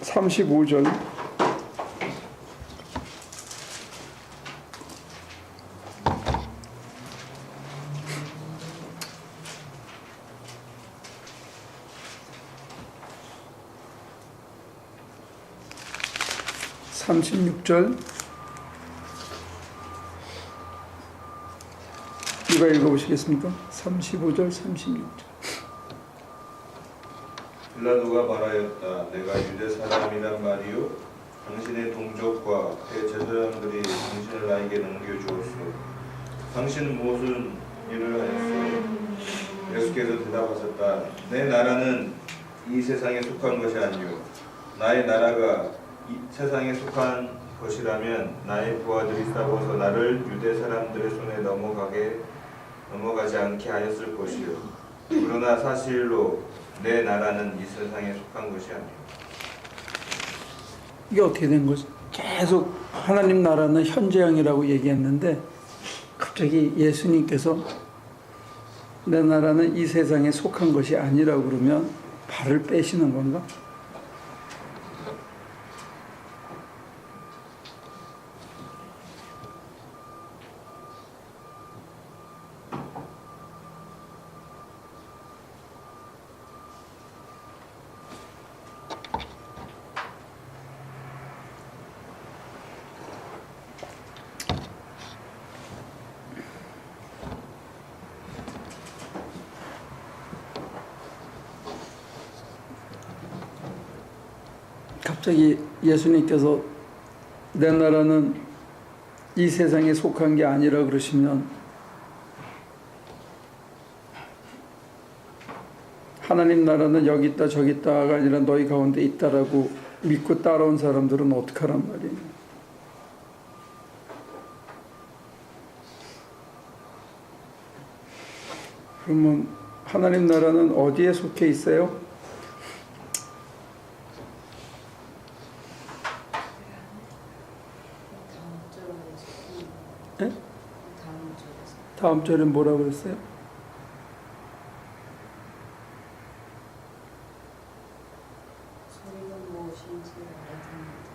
35절 (36절) 누가 읽어보시겠습니까? 35절 36절. 빌라도가 말하였다. 내가 유대 사람이란 말이요 당신의 동족과 대제사장들이 당신을 나에게 넘겨주었소. 당신은 무슨 일을 하였소? 예수께서 대답하셨다. 내 나라는 이 세상에 속한 것이 아니요 나의 나라가 이 세상에 속한 것이라면 나의 부하들이 싸워서 나를 유대 사람들의 손에 넘어가지 않게 하였을 것이요 그러나 사실로 내 나라는 이 세상에 속한 것이 아니오. 이게 어떻게 된 거지? 계속 하나님 나라는 현재형이라고 얘기했는데 갑자기 예수님께서 내 나라는 이 세상에 속한 것이 아니라고 그러면 발을 빼시는 건가? 갑자기 예수님께서 내 나라는 이 세상에 속한 게 아니라 그러시면 하나님 나라는 여기 있다 저기 있다가 아니라 너희 가운데 있다라고 믿고 따라온 사람들은 어떡하란 말이에요? 그러면 하나님 나라는 어디에 속해 있어요? 네? 다음 절에 뭐라고 그랬어요? 소리가 무엇인지 알아듣는다.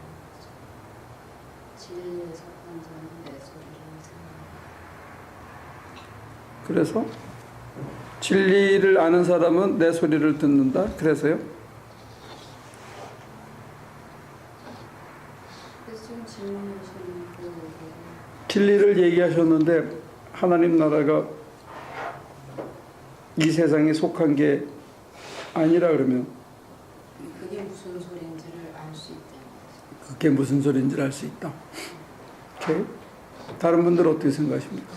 진리에 속한 자는 내 소리를 듣는다. 그래서 진리를 아는 사람은 내 소리를 듣는다. 그래서요? 그래서 지금 질문하시는 그 진리를 얘기하셨는데 하나님 나라가 이 세상에 속한 게 아니라 그러면 그게 무슨 소리인지를 알 수 있다. 그게 무슨 소리인지를 알 수 있다. 오케이? 다른 분들 어떻게 생각하십니까?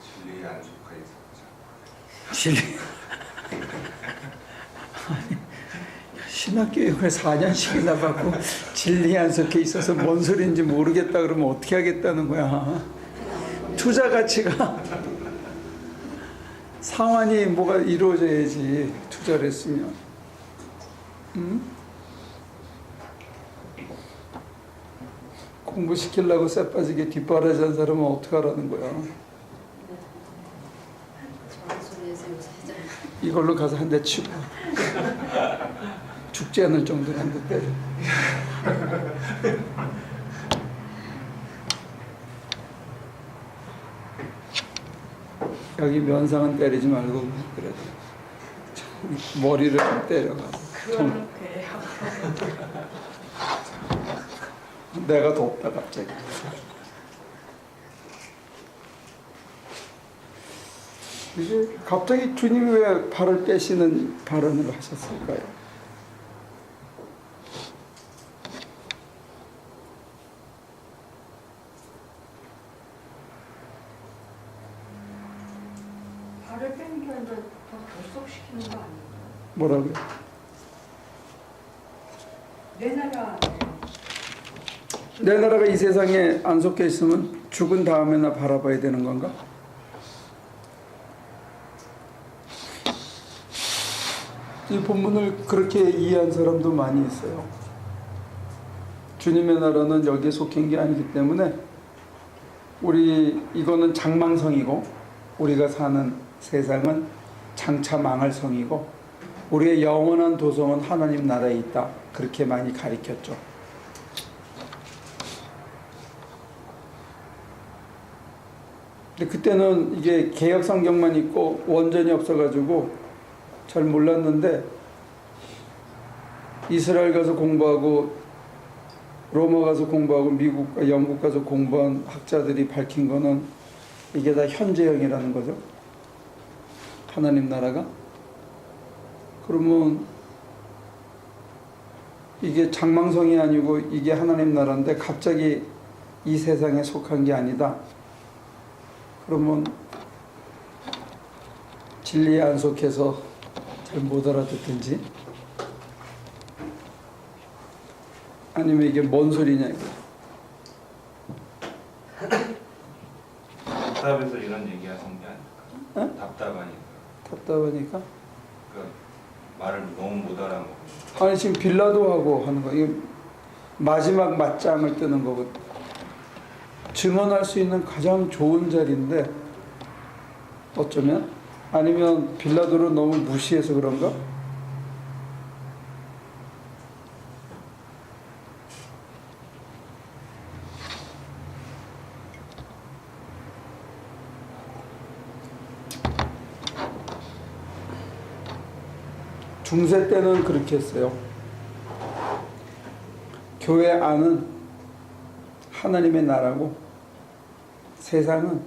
진리에 안 속해 있었죠. 진리. 신학교육을 4년씩이나 받고 진리에 안 속해 있어서 뭔 소리인지 모르겠다 그러면 어떻게 하겠다는 거야. 투자 가치가 상환이 뭐가 이루어져야지 투자를 했으면. 응? 공부시키려고 쇠 빠지게 뒷바라지한 사람은 어떻게 하라는 거야. 저런 소리에서 요새 이걸로 가서 한 대 치고 죽지 않을 정도로 한 대 때려. 여기 면상은 때리지 말고 그래도 머리를 좀 때려가지고. 그거는 그래요. 내가 덥다 갑자기. 이게 갑자기 주님이 왜 발을 빼시는 발언을 하셨을까요? 발을 빼는 게 아니라 더 결속시키는 거 아닌가요? 뭐라고요? 내 나라 내 나라가 이 세상에 안 속해 있으면 죽은 다음에나 바라봐야 되는 건가? 이 본문을 그렇게 이해한 사람도 많이 있어요. 주님의 나라는 여기에 속한 게 아니기 때문에 이거는 장망성이고 우리가 사는 세상은 장차 망할 성이고 우리의 영원한 도성은 하나님 나라에 있다. 그렇게 많이 가르쳤죠. 근데 그때는 이게 개역 성경만 있고 원전이 없어가지고 잘 몰랐는데 이스라엘 가서 공부하고 로마 가서 공부하고 미국과 영국 가서 공부한 학자들이 밝힌 거는 이게 다 현재형이라는 거죠. 하나님 나라가. 그러면 이게 장망성이 아니고 이게 하나님 나라인데 갑자기 이 세상에 속한 게 아니다. 그러면 진리에 안 속해서 잘 못 알아듣든지 아니면 이게 뭔 소리냐 이거. 답답해서 이런 얘기하신 게 아닐까? 어? 답답하니까. 답답하니까. 그러니까 말을 너무 못 알아먹고. 아니 지금 빌라도하고 하는 거 이게 마지막 맞짱을 뜨는 거거든. 증언할 수 있는 가장 좋은 자리인데 어쩌면 아니면 빌라도를 너무 무시해서 그런가? 중세 때는 그렇게 했어요. 교회 안은 하나님의 나라고 세상은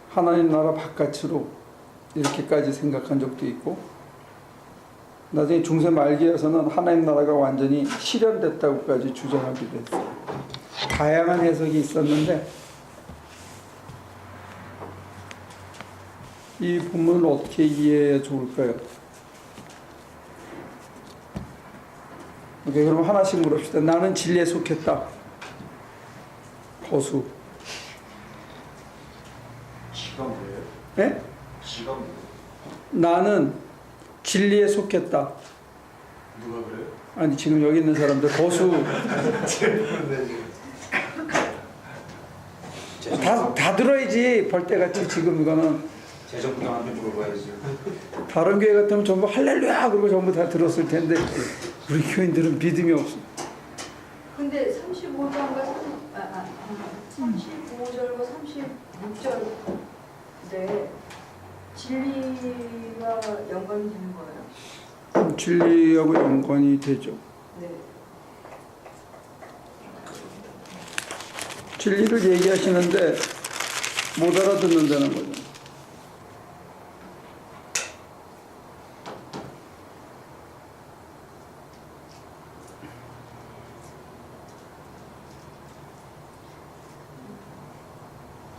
하나님 나라 바깥으로 이렇게까지 생각한 적도 있고 나중에 중세 말기에서는 하나님 나라가 완전히 실현됐다고까지 주장하기도 했어요. 다양한 해석이 있었는데 이 본문을 어떻게 이해해야 좋을까요? 오케이, 그럼 하나씩 물읍시다. 나는 진리에 속했다. 거수. 지가 뭐예요? 네? 지가 뭐예요? 나는 진리에 속했다. 누가 그래요? 아니 지금 여기 있는 사람들 거수 다 들어야지. 벌떼같이 지금 이거는 재정부장한테 물어봐야지. 다른 교회 같으면 전부 할렐루야 그러고 전부 다 들었을 텐데 우리 교인들은 믿음이 없어. 근데 35절과 35절과 36절인데 진리가 연관이 되는 거예요? 진리하고 연관이 되죠. 네. 진리를 얘기하시는데 못 알아듣는다는 거죠.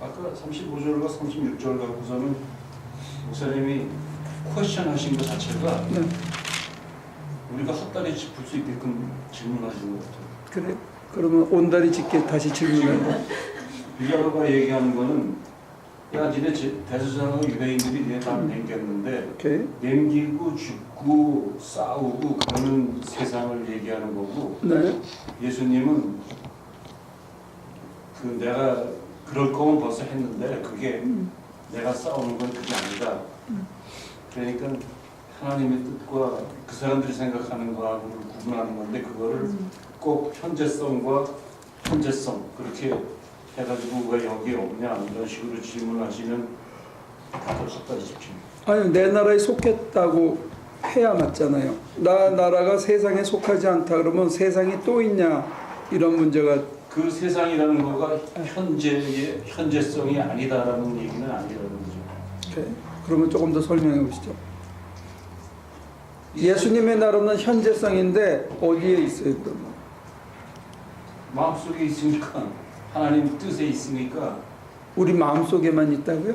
아까 35절과 36절 갖고서는 목사님이 퀘션 하신 것 자체가 네. 우리가 헛다리 짚을 수 있게끔 질문하시는 것 같아요. 그래. 그러면 온다리 짚게 다시 질문하고. 빌라도가 얘기하는 거는 야 니네 대제사장하고 유대인들이 니네 다 남겼는데 오케이. 남기고 죽고 싸우고 그러는 세상을 얘기하는 거고 네. 예수님은 그 내가 그럴 거면 벌써 했는데 그게 내가 싸우는 건 그게 아니다. 그러니까 하나님의 뜻과 그 사람들이 생각하는 거하고 구분하는 건데 그거를 꼭 현재성과 현재성 그렇게 해가지고 왜 여기 없냐 이런 식으로 질문하시면 다들 헛다리 짚힙니다. 아니 내 나라에 속했다고 해야 맞잖아요. 나 나라가 세상에 속하지 않다 그러면 세상이 또 있냐 이런 문제가. 그 세상이라는 거가 현재의 현재성이 아니다라는 얘기는 아니라는 거죠. 오케이. 그러면 조금 더 설명해 보시죠. 예수님의 나라는 현재성인데 어디에 있어요 그러면? 마음속에 있으니까 하나님 뜻에 있으니까 우리 마음속에만 있다고요?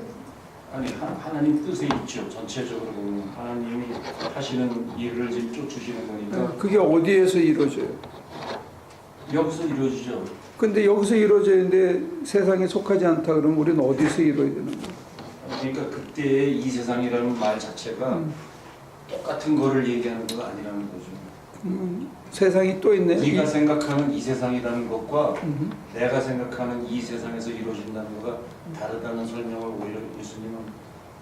아니 하나님 뜻에 있죠. 전체적으로 보면 하나님이 하시는 일을 지금 쫓으시는 거니까 그게 어디에서 이루어져요? 여기서 이루어지죠. 근데 여기서 이루어지는데 세상에 속하지 않다 그러면 우리는 어디서 이루어야 되는 거예요? 그러니까 그때의 이 세상이라는 말 자체가 똑같은 거를 얘기하는 거가 아니라는 거죠. 세상이 또 있네요. 네가 생각하는 이 세상이라는 것과 음. 내가 생각하는 이 세상에서 이루어진다는 거가 다르다는 설명을 오히려 예수님은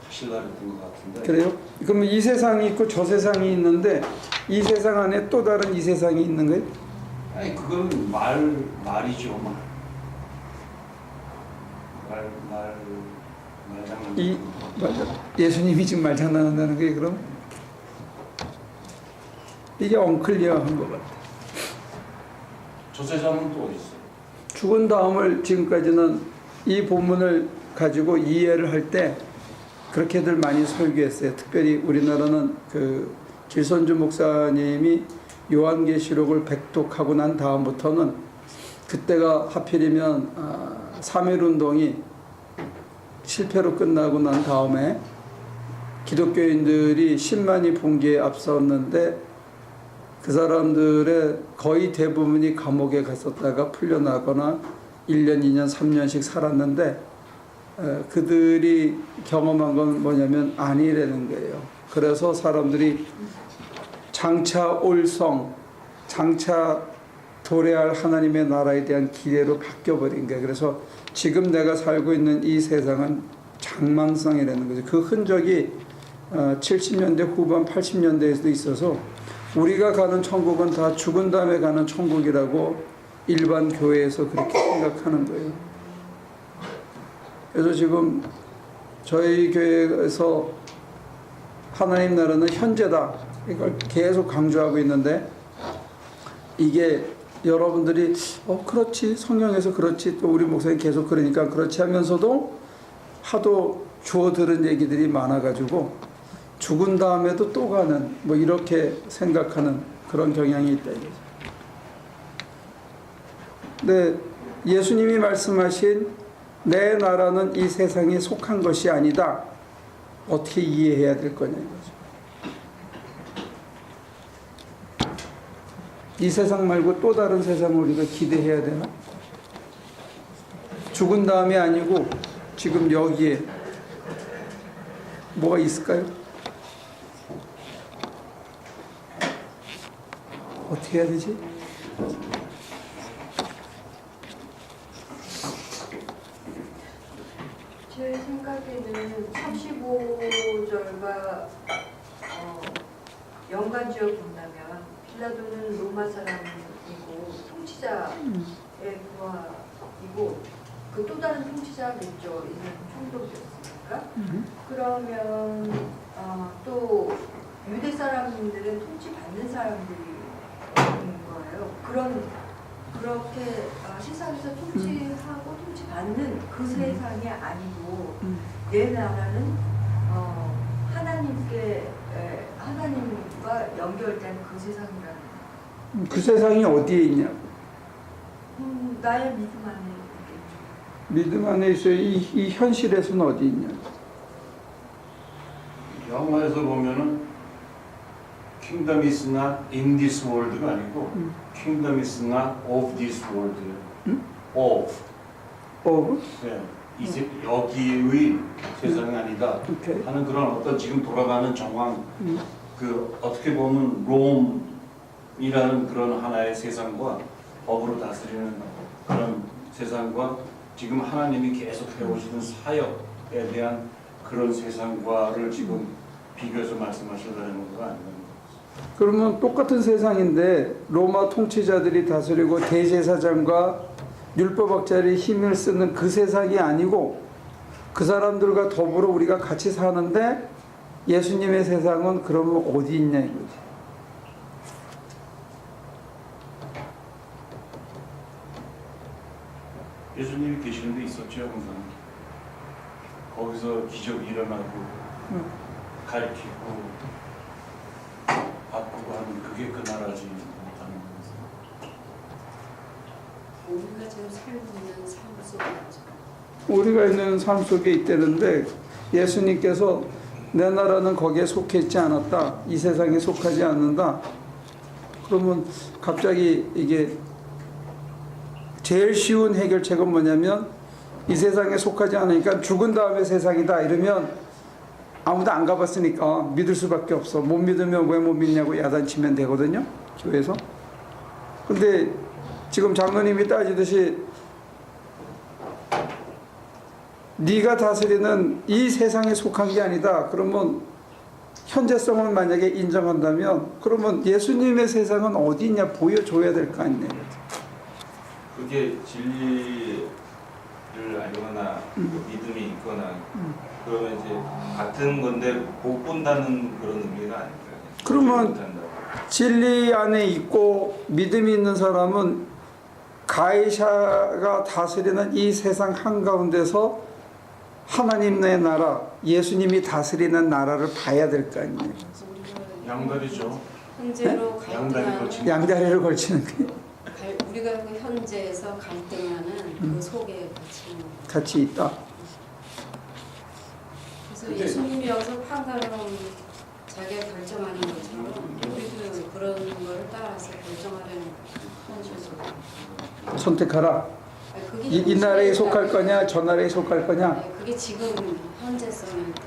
하시려고 했던 것 같은데. 그래요? 그러면 이 세상이 있고 저 세상이 있는데 이 세상 안에 또 다른 이 세상이 있는 거예요? 아니 그건 말이죠. 말장난. 맞아. 예수님이 지금 말장난한다는 게 그럼 이게 엉클리어한 것 같아. 저 세상은 또 어디 있어요? 죽은 다음을 지금까지는 이 본문을 가지고 이해를 할 때 그렇게들 많이 설교했어요. 특별히 우리나라는 그 길선주 목사님이 요한계시록을 백독하고 난 다음부터는 그때가 하필이면 3.1운동이 실패로 끝나고 난 다음에 기독교인들이 10만이 봉기에 앞섰는데 그 사람들의 거의 대부분이 감옥에 갔었다가 풀려나거나 1년, 2년, 3년씩 살았는데 그들이 경험한 건 뭐냐면 아니라는 거예요. 그래서 사람들이 장차 올 성, 장차 도래할 하나님의 나라에 대한 기대로 바뀌어버린 거예요. 그래서 지금 내가 살고 있는 이 세상은 장망성이라는 거죠. 그 흔적이 70년대 후반 80년대에도 있어서 우리가 가는 천국은 다 죽은 다음에 가는 천국이라고 일반 교회에서 그렇게 생각하는 거예요. 그래서 지금 저희 교회에서 하나님 나라는 현재다 이걸 계속 강조하고 있는데 이게 여러분들이 그렇지 성경에서 그렇지 또 우리 목사님 계속 그러니까 그렇지 하면서도 하도 주워 들은 얘기들이 많아가지고 죽은 다음에도 또 가는 뭐 이렇게 생각하는 그런 경향이 있다 이거죠. 근데 예수님이 말씀하신 내 나라는 이 세상에 속한 것이 아니다. 어떻게 이해해야 될 거냐 이거죠. 이 세상 말고 또 다른 세상을 우리가 기대해야 되나? 죽은 다음이 아니고 지금 여기에 뭐가 있을까요? 어떻게 해야 되지? 제 생각에는 35절과 연관지어 본다면 빌라도는 로마 사람이고 통치자의 부하이고 그 또 다른 통치자겠죠. 이는 총독이었으니까. 그러면 또 유대 사람들은 통치받는 사람들이 거예요. 그렇게 세상에서 통치하고 통치받는 그 세상이 아니고 내 나라는 하나님과 연결된 그 세상이라는. 그 세상이 어디에 있냐? 나의 믿음 안에 있겠죠. 믿음 안에 있어요. 이 현실에서는 어디 있냐? 영화에서 보면은 Kingdom is not in this world가 아니고 Kingdom is not of this world. of. 네. 여기의 세상이 아니다 오케이. 하는 그런 어떤 지금 돌아가는 정황, 그 어떻게 보면 롬이라는 그런 하나의 세상과 법으로 다스리는 그런 세상과 지금 하나님이 계속 해오시는 사역에 대한 그런 세상과를 지금 비교해서 말씀하시려는 거 아닌가? 그러면 똑같은 세상인데 로마 통치자들이 다스리고 대제사장과 율법학자들이 힘을 쓰는 그 세상이 아니고 그 사람들과 더불어 우리가 같이 사는데 예수님의 세상은 그러면 어디 있냐 이거지. 예수님이 계시는 데 있었죠, 항상. 거기서 기적이 일어나고 가르치고 바꾸고 하는 그게 그 나라지 못하는 거죠. 우리가 지금 살고 있는 삶 속에 있죠. 우리가 있는 삶 속에 있다는데 예수님께서 내 나라는 거기에 속해 있지 않았다. 이 세상에 속하지 않는다. 그러면 갑자기 이게 제일 쉬운 해결책은 뭐냐면 이 세상에 속하지 않으니까 죽은 다음에 세상이다 이러면 아무도 안 가봤으니까 믿을 수밖에 없어. 못 믿으면 왜 못 믿냐고 야단치면 되거든요, 교회에서. 근데 지금 장로님이 따지듯이 네가 다스리는 이 세상에 속한 게 아니다. 그러면 현재성을 만약에 인정한다면 그러면 예수님의 세상은 어디 있냐 보여줘야 될 거 아니에요. 그게 진리를 알거나 믿음이 있거나 그러면 이제 같은 건데 못 본다는 그런 의미가 아닐까요? 그러면 진리 안에 있고 믿음이 있는 사람은 가이샤가 다스리는 이 세상 한가운데서 하나님의 나라, 예수님이 다스리는 나라를 봐야 될 거 아니에요. 양다리죠. 현재로 양다리 갈등하는 걸친 양다리를 걸치는 게 우리가 그 현재에서 갈등하는 그 속에 갇히는 거예요. 같이 있다. 그래서 근데- 예수님이 여기서 판가름 자기가 결정하는 것처럼 우리도 그런 거를 따라서 결정하려는 현실도 선택하라. 그게 이 나라에 현실이다. 속할 거냐, 저 나라에 속할 거냐. 네, 그게 지금 현재성일 때.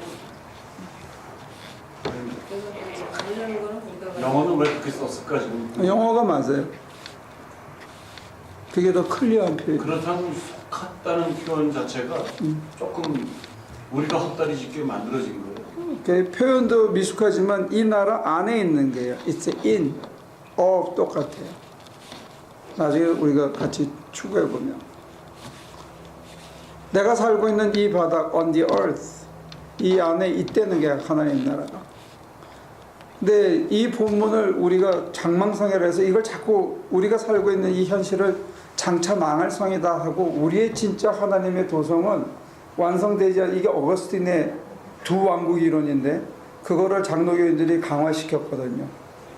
그래서 이제 가려는 거는 우리가 영어는 왜 그렇게 썼을까 지금? 영어가 맞아요. 그게 더 클리어한 표현. 그렇다면 속았다는 표현 자체가 조금 우리가 헛다리 짚게 만들어진 거예요. 그 표현도 미숙하지만 이 나라 안에 있는 게요. It's in, of 똑같아요. 나중에 우리가 같이 추구해 보면 내가 살고 있는 이 바닥 on the earth 이 안에 있다는 게 하나님 나라가. 근데 이 본문을 우리가 장망성애를 해서 이걸 자꾸 우리가 살고 있는 이 현실을 장차 망할 성이다 하고 우리의 진짜 하나님의 도성은 완성되지 않은 이게 어거스틴의 두 왕국 이론인데 그거를 장로교인들이 강화시켰거든요.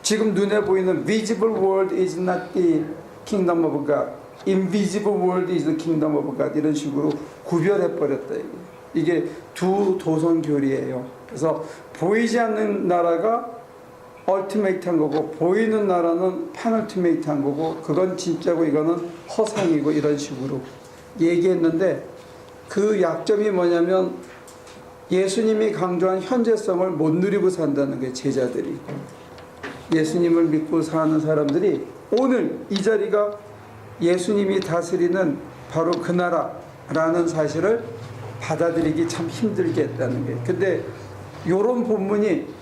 지금 눈에 보이는 visible world is not the kingdom of God, invisible world is the kingdom of God 이런 식으로 구별해 버렸다. 이게 두 도선 교리예요. 그래서 보이지 않는 나라가 얼티메이트한 거고 보이는 나라는 페널티메이트한 거고 그건 진짜고 이거는 허상이고 이런 식으로 얘기했는데 그 약점이 뭐냐면 예수님이 강조한 현재성을 못 누리고 산다는 거예요. 제자들이 예수님을 믿고 사는 사람들이 오늘 이 자리가 예수님이 다스리는 바로 그 나라라는 사실을 받아들이기 참 힘들게 했다는 거예요. 근데 이런 본문이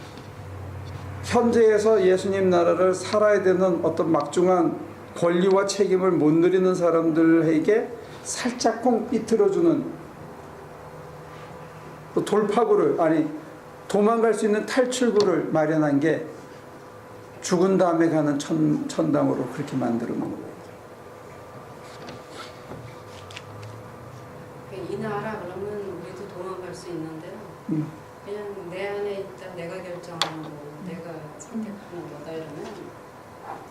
현재에서 예수님 나라를 살아야 되는 어떤 막중한 권리와 책임을 못 누리는 사람들에게 살짝쿵 삐뚤어주는 돌파구를 아니 도망갈 수 있는 탈출구를 마련한 게 죽은 다음에 가는 천당으로 그렇게 만들어 놓은 거예요. 이 나라 그러면 우리도 도망갈 수 있는데요. 그냥 내 안에 있다 내가 결정하는 거 내가 선택하는 거다 이러면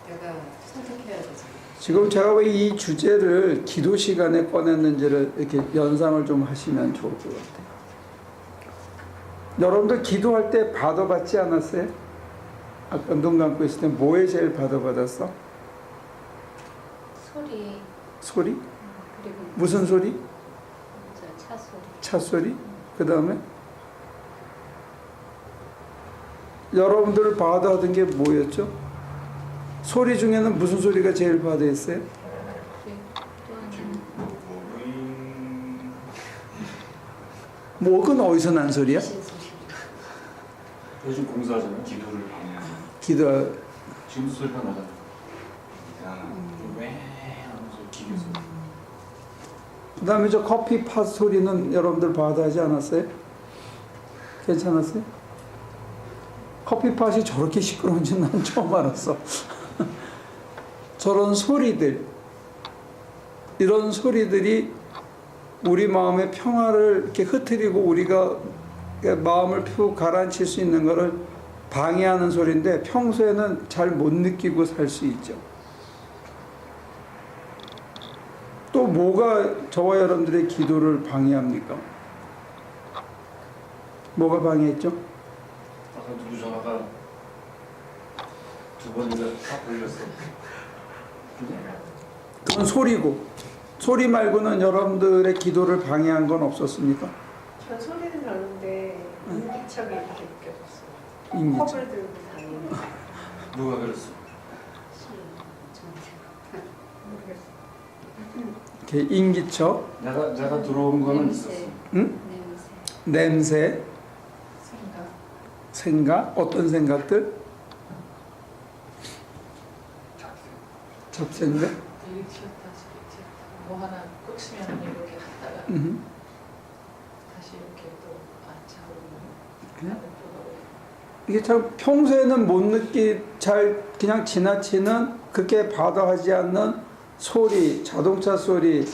내가 선택해야 되잖아요. 지금 제가 왜 이 주제를 기도 시간에 꺼냈는지를 이렇게 연상을 좀 하시면 좋을 것 같아요. 여러분들 기도할 때 받아받지 않았어요? 아까 눈 감고 있을 때 뭐에 제일 받아받았어? 소리 소리? 그리고 무슨 소리? 차 소리. 차 소리? 그 다음에? 여러분들 받아하던 게 뭐였죠? 소리 중에는 무슨 소리가 제일 받아했어요? 또 하나는 목은 어디서 난 소리야? 신소리. 요즘 공사하잖아요. 기도를 방해하는. 기도. 지금도 소리가 나잖아요. 왜 하면서 기계 소리. 그 다음에 저 커피 팟 소리는 여러분들 받아하지 않았어요? 괜찮았어요? 커피 팟이 저렇게 시끄러운지 난 처음 알았어. 저런 소리들, 이런 소리들이 우리 마음의 평화를 이렇게 흐트리고 우리가 마음을 푹 가라앉힐 수 있는 것을 방해하는 소리인데 평소에는 잘 못 느끼고 살 수 있죠. 또 뭐가 저와 여러분들의 기도를 방해합니까? 뭐가 방해했죠? 아까 누구 전화가 두 번이나 다 걸렸어. 그건 소리고 소리 말고는 여러분들의 기도를 방해한 건 없었습니까? 전 소리는 나는데 인기척이 이렇게 느껴졌어요. 인기척. 컵을 들고 다니는 누가 그랬어? 모르겠어요. 이렇게 인기척, 내가 들어온 거는 냄새. 있었어. 응? 냄새. 냄새, 생각. 생각, 어떤 생각들? 잡생각? 일이 튀었다 저리 튀었다. 뭐 하나 꽂히면 이렇게 갔다가 음. 다시 이렇게 또 안차고 그냥? 또 이게 참 평소에는 못 잘 그냥 지나치는 그렇게 받아하지 않는 소리, 자동차 소리,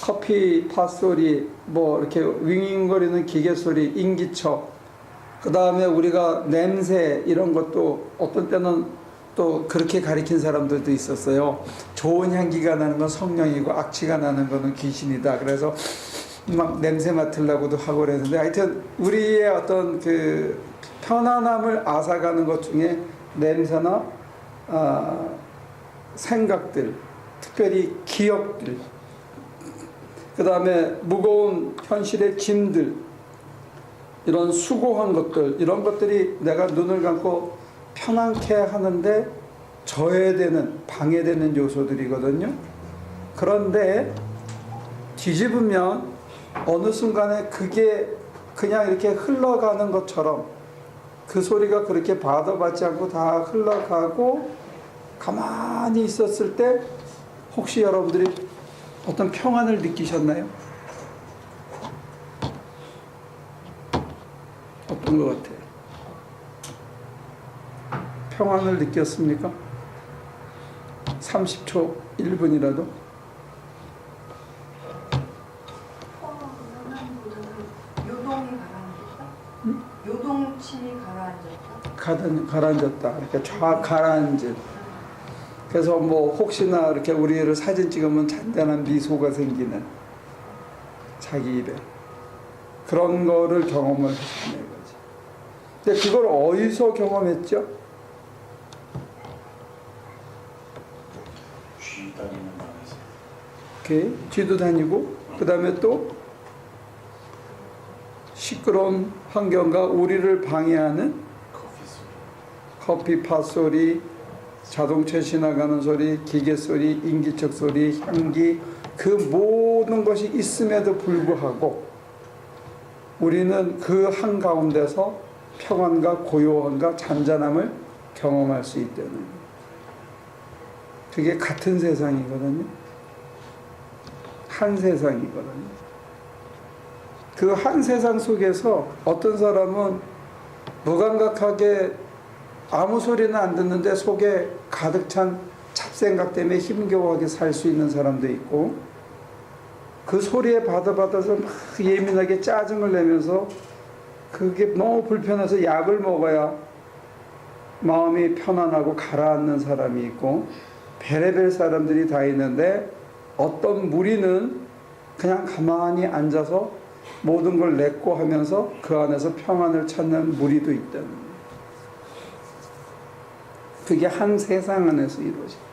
커피 팟 소리, 뭐 이렇게 윙윙거리는 기계 소리, 인기척, 그 다음에 우리가 냄새 이런 것도 어떤 때는 또 그렇게 가리킨 사람들도 있었어요. 좋은 향기가 나는 건 성령이고 악취가 나는 거는 귀신이다. 그래서 막 냄새 맡으려고도 하고 그랬는데 하여튼 우리의 어떤 그 편안함을 앗아가는 것 중에 냄새나 생각들, 특별히 기억들, 그 다음에 무거운 현실의 짐들, 이런 수고한 것들, 이런 것들이 내가 눈을 감고 편안케 하는데 저해되는, 방해되는 요소들이거든요. 그런데 뒤집으면 어느 순간에 그게 그냥 이렇게 흘러가는 것처럼 그 소리가 그렇게 받아받지 않고 다 흘러가고 가만히 있었을 때 혹시 여러분들이 어떤 평안을 느끼셨나요? 어떤 것 같아요? 평안을 느꼈습니까? 30초, 1분이라도? 요동이 가라앉았다. 요동침이 가라앉았다. 가라앉았다. 그러니까 가라앉은. 그래서 뭐 혹시나 이렇게 우리를 사진 찍으면 잔잔한 미소가 생기는 자기 입에 그런 거를 경험을 했다는 거지. 근데 그걸 어디서 경험했죠? 쥐 다니는 방에서. 이렇게 쥐도 다니고 그 다음에 또 시끄러운 환경과 우리를 방해하는 커피 팟 소리, 자동차 지나가는 소리, 기계 소리, 인기척 소리, 향기, 그 모든 것이 있음에도 불구하고 우리는 그 한가운데서 평안과 고요함과 잔잔함을 경험할 수 있다는 거예요. 그게 같은 세상이거든요. 한 세상이거든요. 그 한 세상 속에서 어떤 사람은 무감각하게 아무 소리는 안 듣는데 속에 가득 찬 잡생각 때문에 힘겨워하게 살 수 있는 사람도 있고, 그 소리에 받아서 막 예민하게 짜증을 내면서 그게 너무 불편해서 약을 먹어야 마음이 편안하고 가라앉는 사람이 있고, 별의별 사람들이 다 있는데 어떤 무리는 그냥 가만히 앉아서 모든 걸 냈고 하면서 그 안에서 평안을 찾는 무리도 있다는 거예요. 그게 한 세상 안에서 이루어져요.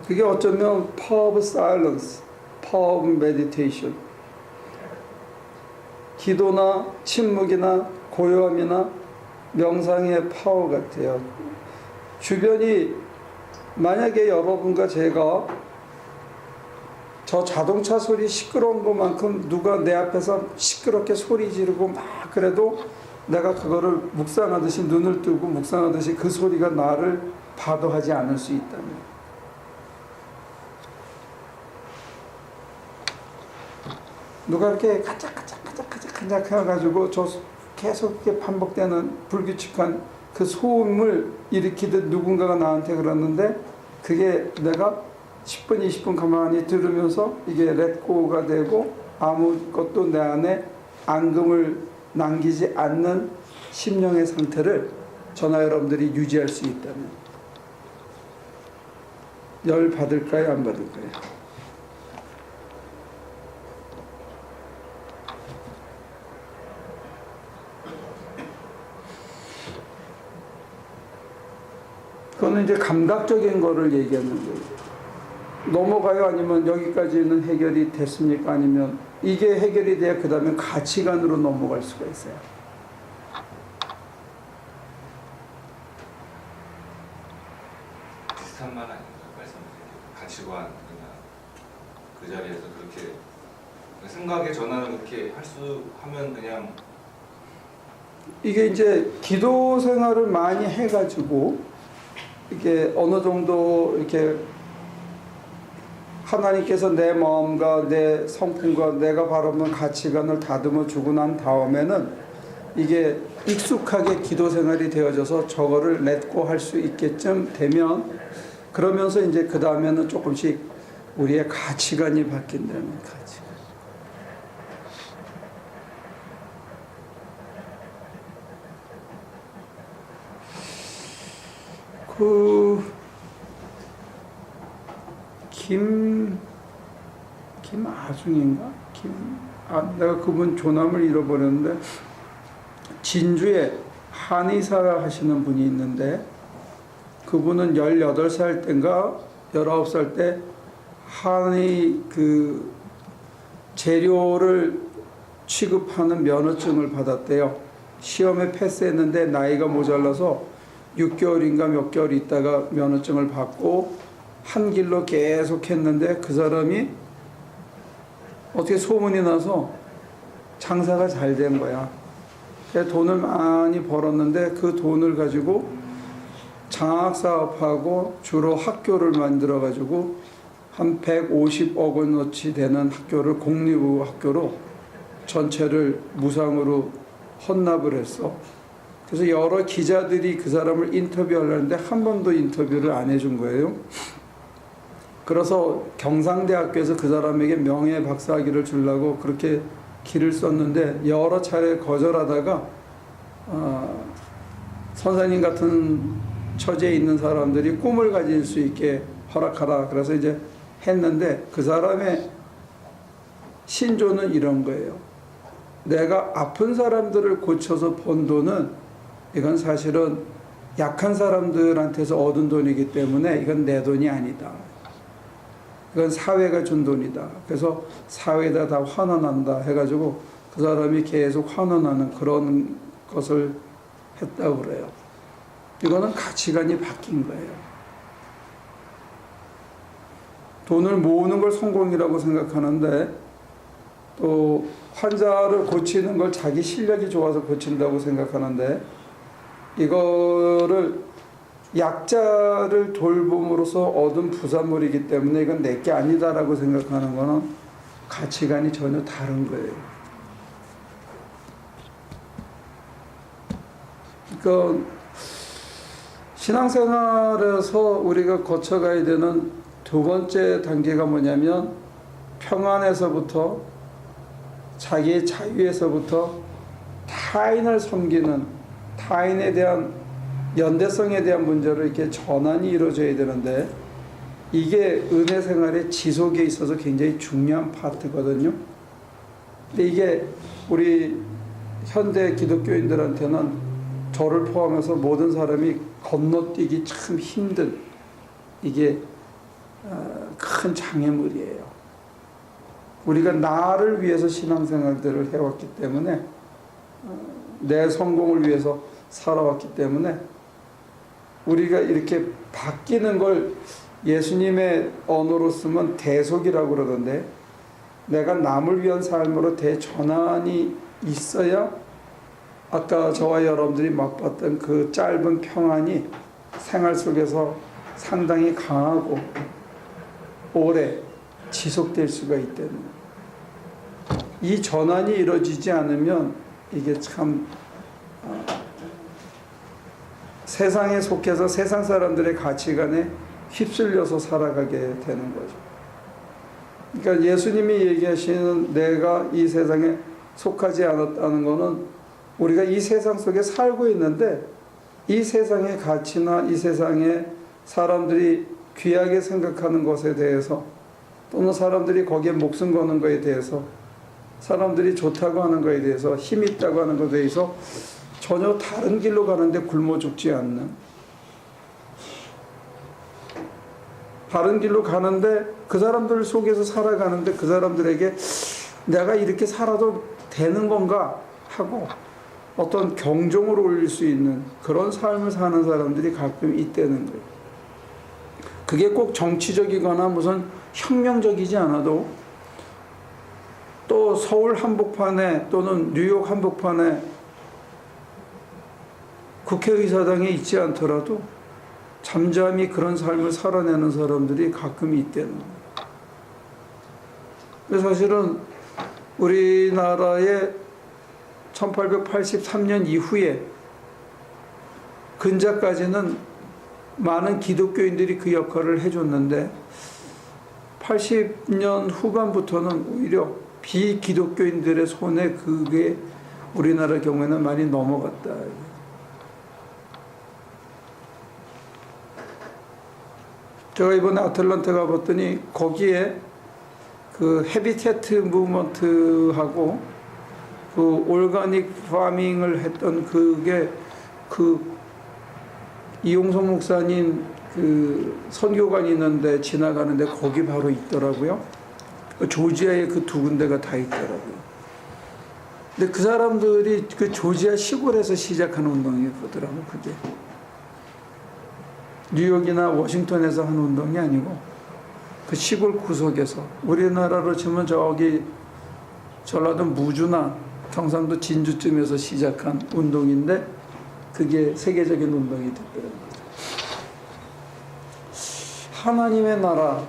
그게 어쩌면 power of silence, power of meditation, 기도나 침묵이나 고요함이나 명상의 파워 같아요. 주변이 만약에 여러분과 제가 저 자동차 소리 시끄러운 것만큼 누가 내 앞에서 시끄럽게 소리 지르고 막 그래도 내가 그거를 묵상하듯이 눈을 뜨고 묵상하듯이 그 소리가 나를 파도하지 않을 수 있다면, 누가 이렇게 가짝가짝 해가지고 저 계속 이렇게 반복되는 불규칙한 그 소음을 일으키듯 누군가가 나한테 그러는데 그게 내가 10분, 20분 가만히 들으면서 이게 렛고가 되고 아무것도 내 안에 앙금을 남기지 않는 심령의 상태를 저나 여러분들이 유지할 수 있다면 열 받을까요? 안 받을까요? 그거는 이제 감각적인 거를 얘기하는 거예요. 넘어가요? 아니면 여기까지는 해결이 됐습니까? 아니면 이게 해결이 돼야 그 다음에 가치관으로 넘어갈 수가 있어요. 비슷한 말 아닌가 말씀드리는 가치관이나 그 자리에서 그렇게 생각의 전환을 그렇게 하면 그냥 이게 이제 기도 생활을 많이 해가지고 이게 어느 정도 이렇게 하나님께서 내 마음과 내 성품과 내가 바라보는 가치관을 다듬어 주고 난 다음에는 이게 익숙하게 기도 생활이 되어져서 저거를 렛고 할 수 있게끔 되면 그러면서 이제 그 다음에는 조금씩 우리의 가치관이 바뀐다는 가치관. 김아중인가? 내가 그분 조남을 잃어버렸는데 진주에 한의사 하시는 분이 있는데 그분은 18살 때인가 19살 때 한의 그 재료를 취급하는 면허증을 받았대요. 시험에 패스했는데 나이가 모자라서 6개월인가 몇 개월 있다가 면허증을 받고 한 길로 계속 했는데 그 사람이 어떻게 소문이 나서 장사가 잘 된 거야. 돈을 많이 벌었는데 그 돈을 가지고 장학사업하고 주로 학교를 만들어 가지고 한 150억 원어치 되는 학교를 공립 학교로 전체를 무상으로 헌납을 했어. 그래서 여러 기자들이 그 사람을 인터뷰하려는데 한 번도 인터뷰를 안 해준 거예요. 그래서 경상대학교에서 그 사람에게 명예 박사학위를 주려고 그렇게 길을 썼는데 여러 차례 거절하다가 선생님 같은 처지에 있는 사람들이 꿈을 가질 수 있게 허락하라. 그래서 이제 했는데 그 사람의 신조는 이런 거예요. 내가 아픈 사람들을 고쳐서 번 돈은 이건 사실은 약한 사람들한테서 얻은 돈이기 때문에 이건 내 돈이 아니다. 이건 사회가 준 돈이다. 그래서 사회에다 다 환원한다 해가지고 그 사람이 계속 환원하는 그런 것을 했다고 그래요. 이거는 가치관이 바뀐 거예요. 돈을 모으는 걸 성공이라고 생각하는데 또 환자를 고치는 걸 자기 실력이 좋아서 고친다고 생각하는데 이거를 약자를 돌봄으로써 얻은 부산물이기 때문에 이건 내게 아니다라고 생각하는 거는 가치관이 전혀 다른 거예요. 그러니까 신앙생활에서 우리가 거쳐가야 되는 두 번째 단계가 뭐냐면 평안에서부터 자기의 자유에서부터 타인을 섬기는 타인에 대한 연대성에 대한 문제로 이렇게 전환이 이루어져야 되는데 이게 은혜 생활의 지속에 있어서 굉장히 중요한 파트거든요. 근데 이게 우리 현대 기독교인들한테는 저를 포함해서 모든 사람이 건너뛰기 참 힘든 이게 큰 장애물이에요. 우리가 나를 위해서 신앙생활들을 해왔기 때문에 내 성공을 위해서 살아왔기 때문에 우리가 이렇게 바뀌는 걸 예수님의 언어로 쓰면 대속이라고 그러던데 내가 남을 위한 삶으로 대전환이 있어야 아까 저와 여러분들이 맛봤던 그 짧은 평안이 생활 속에서 상당히 강하고 오래 지속될 수가 있다는 거예요. 이 전환이 이루어지지 않으면 이게 참 세상에 속해서 세상 사람들의 가치관에 휩쓸려서 살아가게 되는 거죠. 그러니까 예수님이 얘기하시는 내가 이 세상에 속하지 않았다는 것은 우리가 이 세상 속에 살고 있는데 이 세상의 가치나 이 세상에 사람들이 귀하게 생각하는 것에 대해서 또는 사람들이 거기에 목숨 거는 것에 대해서 사람들이 좋다고 하는 것에 대해서 힘 있다고 하는 것에 대해서 전혀 다른 길로 가는데 굶어 죽지 않는 다른 길로 가는데 그 사람들 속에서 살아가는데 그 사람들에게 내가 이렇게 살아도 되는 건가 하고 어떤 경종을 올릴 수 있는 그런 삶을 사는 사람들이 가끔 있다는 거예요. 그게 꼭 정치적이거나 무슨 혁명적이지 않아도 또 서울 한복판에 또는 뉴욕 한복판에 국회의사당에 있지 않더라도 잠잠히 그런 삶을 살아내는 사람들이 가끔 있다는 거예요. 근데 사실은 우리나라의 1883년 이후에 근자까지는 많은 기독교인들이 그 역할을 해줬는데 80년 후반부터는 오히려 비기독교인들의 손에 그게 우리나라 경우에는 많이 넘어갔다. 제가 이번에 아틀란타 가봤더니 거기에 그 헤비테트 무브먼트하고 그 올가닉 파밍을 했던 그게 그 이용성 목사님 그 선교관이 있는데 지나가는데 거기 바로 있더라고요. 조지아에 그 두 군데가 다 있더라고요. 근데 그 사람들이 그 조지아 시골에서 시작한 운동이거더라고. 그게 뉴욕이나 워싱턴에서 한 운동이 아니고 그 시골 구석에서 우리나라로 치면 저기 전라도 무주나 경상도 진주쯤에서 시작한 운동인데 그게 세계적인 운동이 됐더라고요. 하나님의 나라,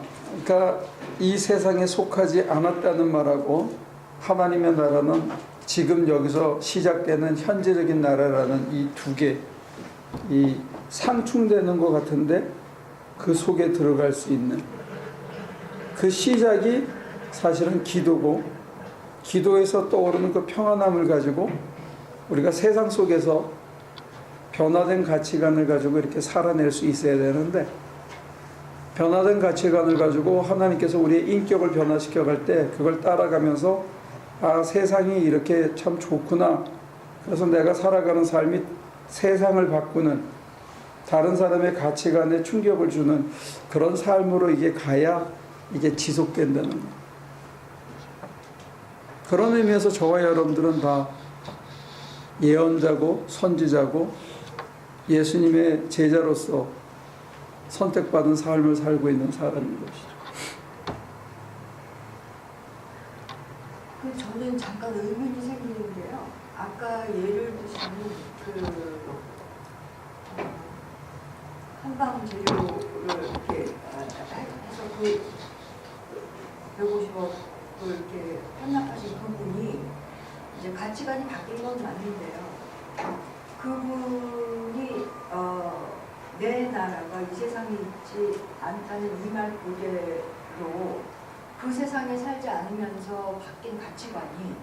그러니까 이 세상에 속하지 않았다는 말하고 하나님의 나라는 지금 여기서 시작되는 현재적인 나라라는 이 두 개, 이 상충되는 것 같은데 그 속에 들어갈 수 있는 그 시작이 사실은 기도고, 기도에서 떠오르는 그 평안함을 가지고 우리가 세상 속에서 변화된 가치관을 가지고 이렇게 살아낼 수 있어야 되는데, 변화된 가치관을 가지고 하나님께서 우리의 인격을 변화시켜 갈 때 그걸 따라가면서 아, 세상이 이렇게 참 좋구나, 그래서 내가 살아가는 삶이 세상을 바꾸는, 다른 사람의 가치관에 충격을 주는 그런 삶으로 이게 가야 이게 지속된다는 거예요. 그런 의미에서 저와 여러분들은 다 예언자고 선지자고 예수님의 제자로서 선택받은 삶을 살고 있는 사람인 것이죠. 저는 잠깐 의문이 생기는데요. 아까 예를 드신 그 한방 재료를 이렇게 해서 그 150억을 이렇게 편납하신 그분이 이제 가치관이 바뀐 건 맞는데요. 그분이 내 나라가 이 세상에 있지 않다는 이 말 그대로 그 세상에 살지 않으면서 바뀐 가치관이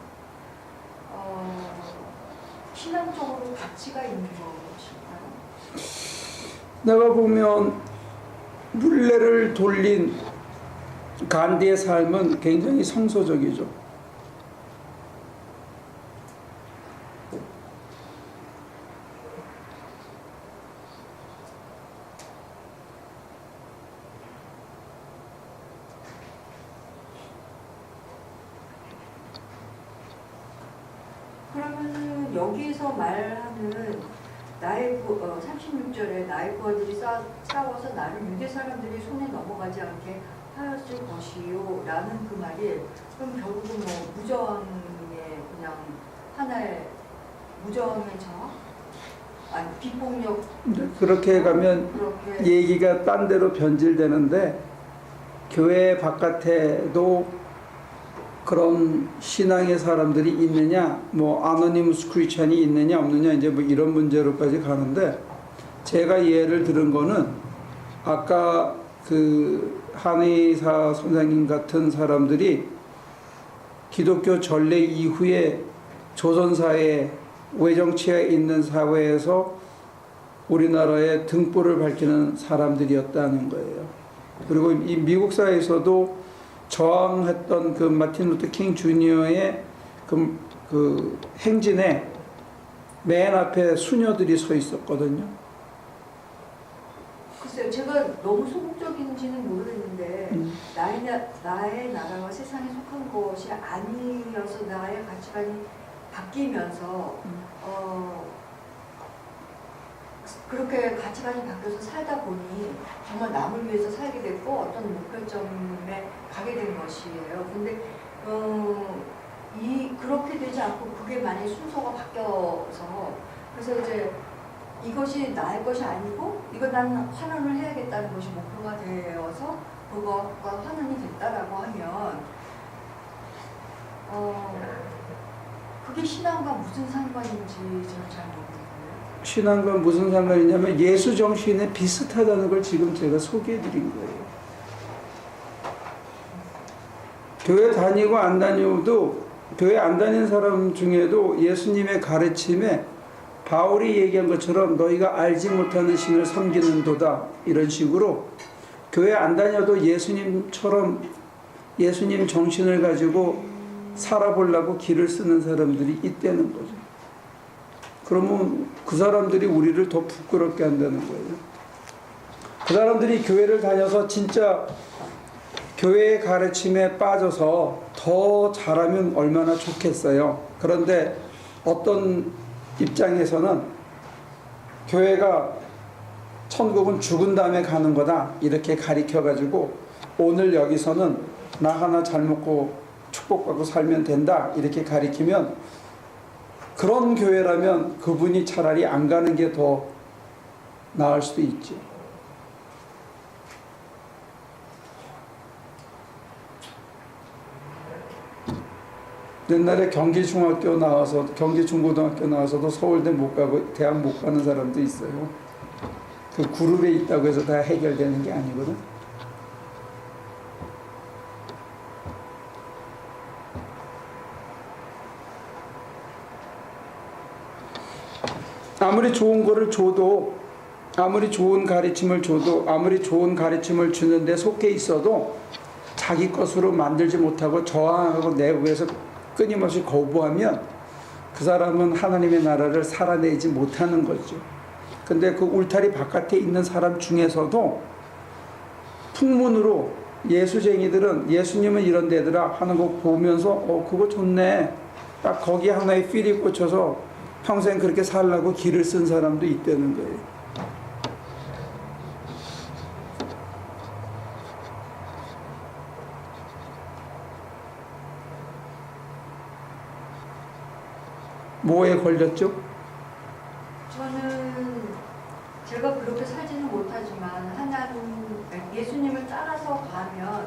신앙적으로 가치가 있는 것일까요? 내가 보면 물레를 돌린 간디의 삶은 굉장히 성서적이죠. 그러면은 여기에서 말하는 나의 36절에 나의 구원들이 싸워서 나를 유대 사람들이 손에 넘어가지 않게 하였을 것이요 라는 그 말이 그럼 결국은 뭐 무저항의 그냥 하나의 무저항의 저항? 아니 비폭력. 그렇게 가면 그렇게 얘기가 딴 데로 변질되는데, 교회 바깥에도 그런 신앙의 사람들이 있느냐, 뭐 아노니무스 크리스찬이 있느냐 없느냐, 이제 뭐 이런 문제로까지 가는데, 제가 예를 들은 거는 아까 그 한의사 선생님 같은 사람들이 기독교 전례 이후에 조선사회 외정치에 있는 사회에서 우리나라의 등불을 밝히는 사람들이었다는 거예요. 그리고 이 미국 사회에서도 저항했던 그 마틴 루터 킹 주니어의 그 행진에 맨 앞에 수녀들이 서 있었거든요. 글쎄요, 제가 너무 소극적인지는 모르겠는데 나의 나라가 세상에 속한 것이 아니어서 나의 가치관이 바뀌면서 그렇게 가치관이 바뀌어서 살다 보니 정말 남을 위해서 살게 됐고 어떤 목표점에 가게 된 것이에요. 근데 그렇게 되지 않고 그게 만약에 순서가 바뀌어서 그래서 이제 이것이 나의 것이 아니고 이거 나는 환원을 해야겠다는 것이 목표가 되어서 그것과 환원이 됐다라고 하면 그게 신앙과 무슨 상관인지 저는 잘 모르겠어요. 신앙과 무슨 상관이냐면 예수 정신에 비슷하다는 걸 지금 제가 소개해 드린 거예요. 교회 다니고 안 다니고도 교회 안 다니는 사람 중에도 예수님의 가르침에 바울이 얘기한 것처럼 너희가 알지 못하는 신을 섬기는도다 이런 식으로 교회 안 다녀도 예수님처럼 예수님 정신을 가지고 살아보려고 길을 쓰는 사람들이 있다는 거죠. 그러면 그 사람들이 우리를 더 부끄럽게 한다는 거예요. 그 사람들이 교회를 다녀서 진짜 교회의 가르침에 빠져서 더 잘하면 얼마나 좋겠어요. 그런데 어떤 입장에서는 교회가 천국은 죽은 다음에 가는 거다 이렇게 가리켜가지고 오늘 여기서는 나 하나 잘 먹고 축복받고 살면 된다 이렇게 가리키면 그런 교회라면 그분이 차라리 안 가는 게 더 나을 수도 있죠. 옛날에 경기중학교 나와서 경기중고등학교 나와서도 서울대 못 가고 대학 못 가는 사람도 있어요. 그 그룹에 있다고 해서 다 해결되는 게 아니거든. 아무리 좋은 거를 줘도 아무리 좋은 가르침을 줘도 아무리 좋은 가르침을 주는데 속해 있어도 자기 것으로 만들지 못하고 저항하고 내부에서 끊임없이 거부하면 그 사람은 하나님의 나라를 살아내지 못하는 거죠. 근데 그 울타리 바깥에 있는 사람 중에서도 풍문으로 예수쟁이들은 예수님은 이런 데더라 하는 거 보면서 그거 좋네. 딱 거기 하나에 필이 꽂혀서 평생 그렇게 살라고 길을 쓴 사람도 있다는 거예요. 뭐에 걸렸죠? 저는 제가 그렇게 살지는 못하지만 예수님을 따라서 가면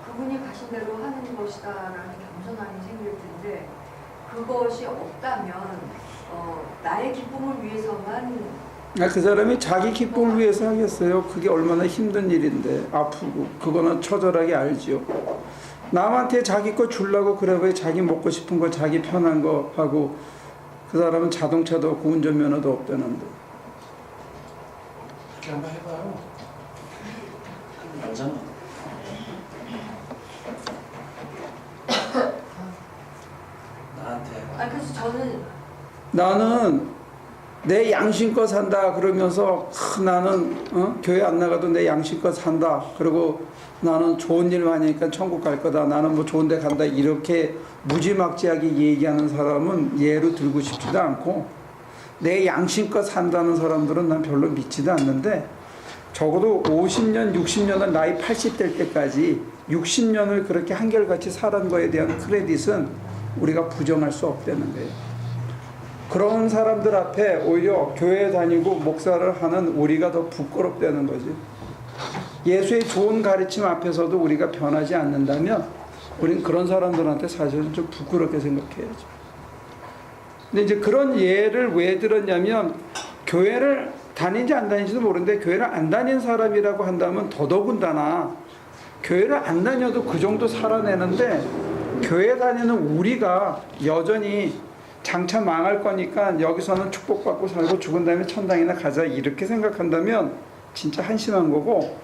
그분이 가신 대로 하는 것이다라는 겸손함이 생길 텐데 그것이 없다면 나의 기쁨을 위해서만 그 사람이 자기 기쁨을 위해서 하겠어요. 그게 얼마나 힘든 일인데 아프고 그거는 처절하게 알지요. 남한테 자기 거 주려고 그래 자기 먹고 싶은 거 자기 편한 거 하고 그 사람은 자동차도 없고 운전면허도 없다는데 그렇게 한번 해봐요. 알잖아. 나한테. 그래서 저는 나는 내 양심껏 산다 그러면서 나는 교회 안 나가도 내 양심껏 산다. 그리고 나는 좋은 일 많이 하니까 천국 갈 거다. 나는 뭐 좋은 데 간다. 이렇게 무지막지하게 얘기하는 사람은 예로 들고 싶지도 않고 내 양심껏 산다는 사람들은 난 별로 믿지도 않는데 적어도 50년, 60년을 나이 80될 때까지 60년을 그렇게 한결같이 살은 거에 대한 크레딧은 우리가 부정할 수 없다는 거예요. 그런 사람들 앞에 오히려 교회 다니고 목사를 하는 우리가 더 부끄럽다는 거지. 예수의 좋은 가르침 앞에서도 우리가 변하지 않는다면 우린 그런 사람들한테 사실은 좀 부끄럽게 생각해야죠. 근데 이제 그런 예를 왜 들었냐면 교회를 다니는지 안 다니는지도 모르는데 교회를 안 다닌 사람이라고 한다면 더더군다나 교회를 안 다녀도 그 정도 살아내는데 교회 다니는 우리가 여전히 장차 망할 거니까 여기서는 축복받고 살고 죽은 다음에 천당이나 가자 이렇게 생각한다면 진짜 한심한 거고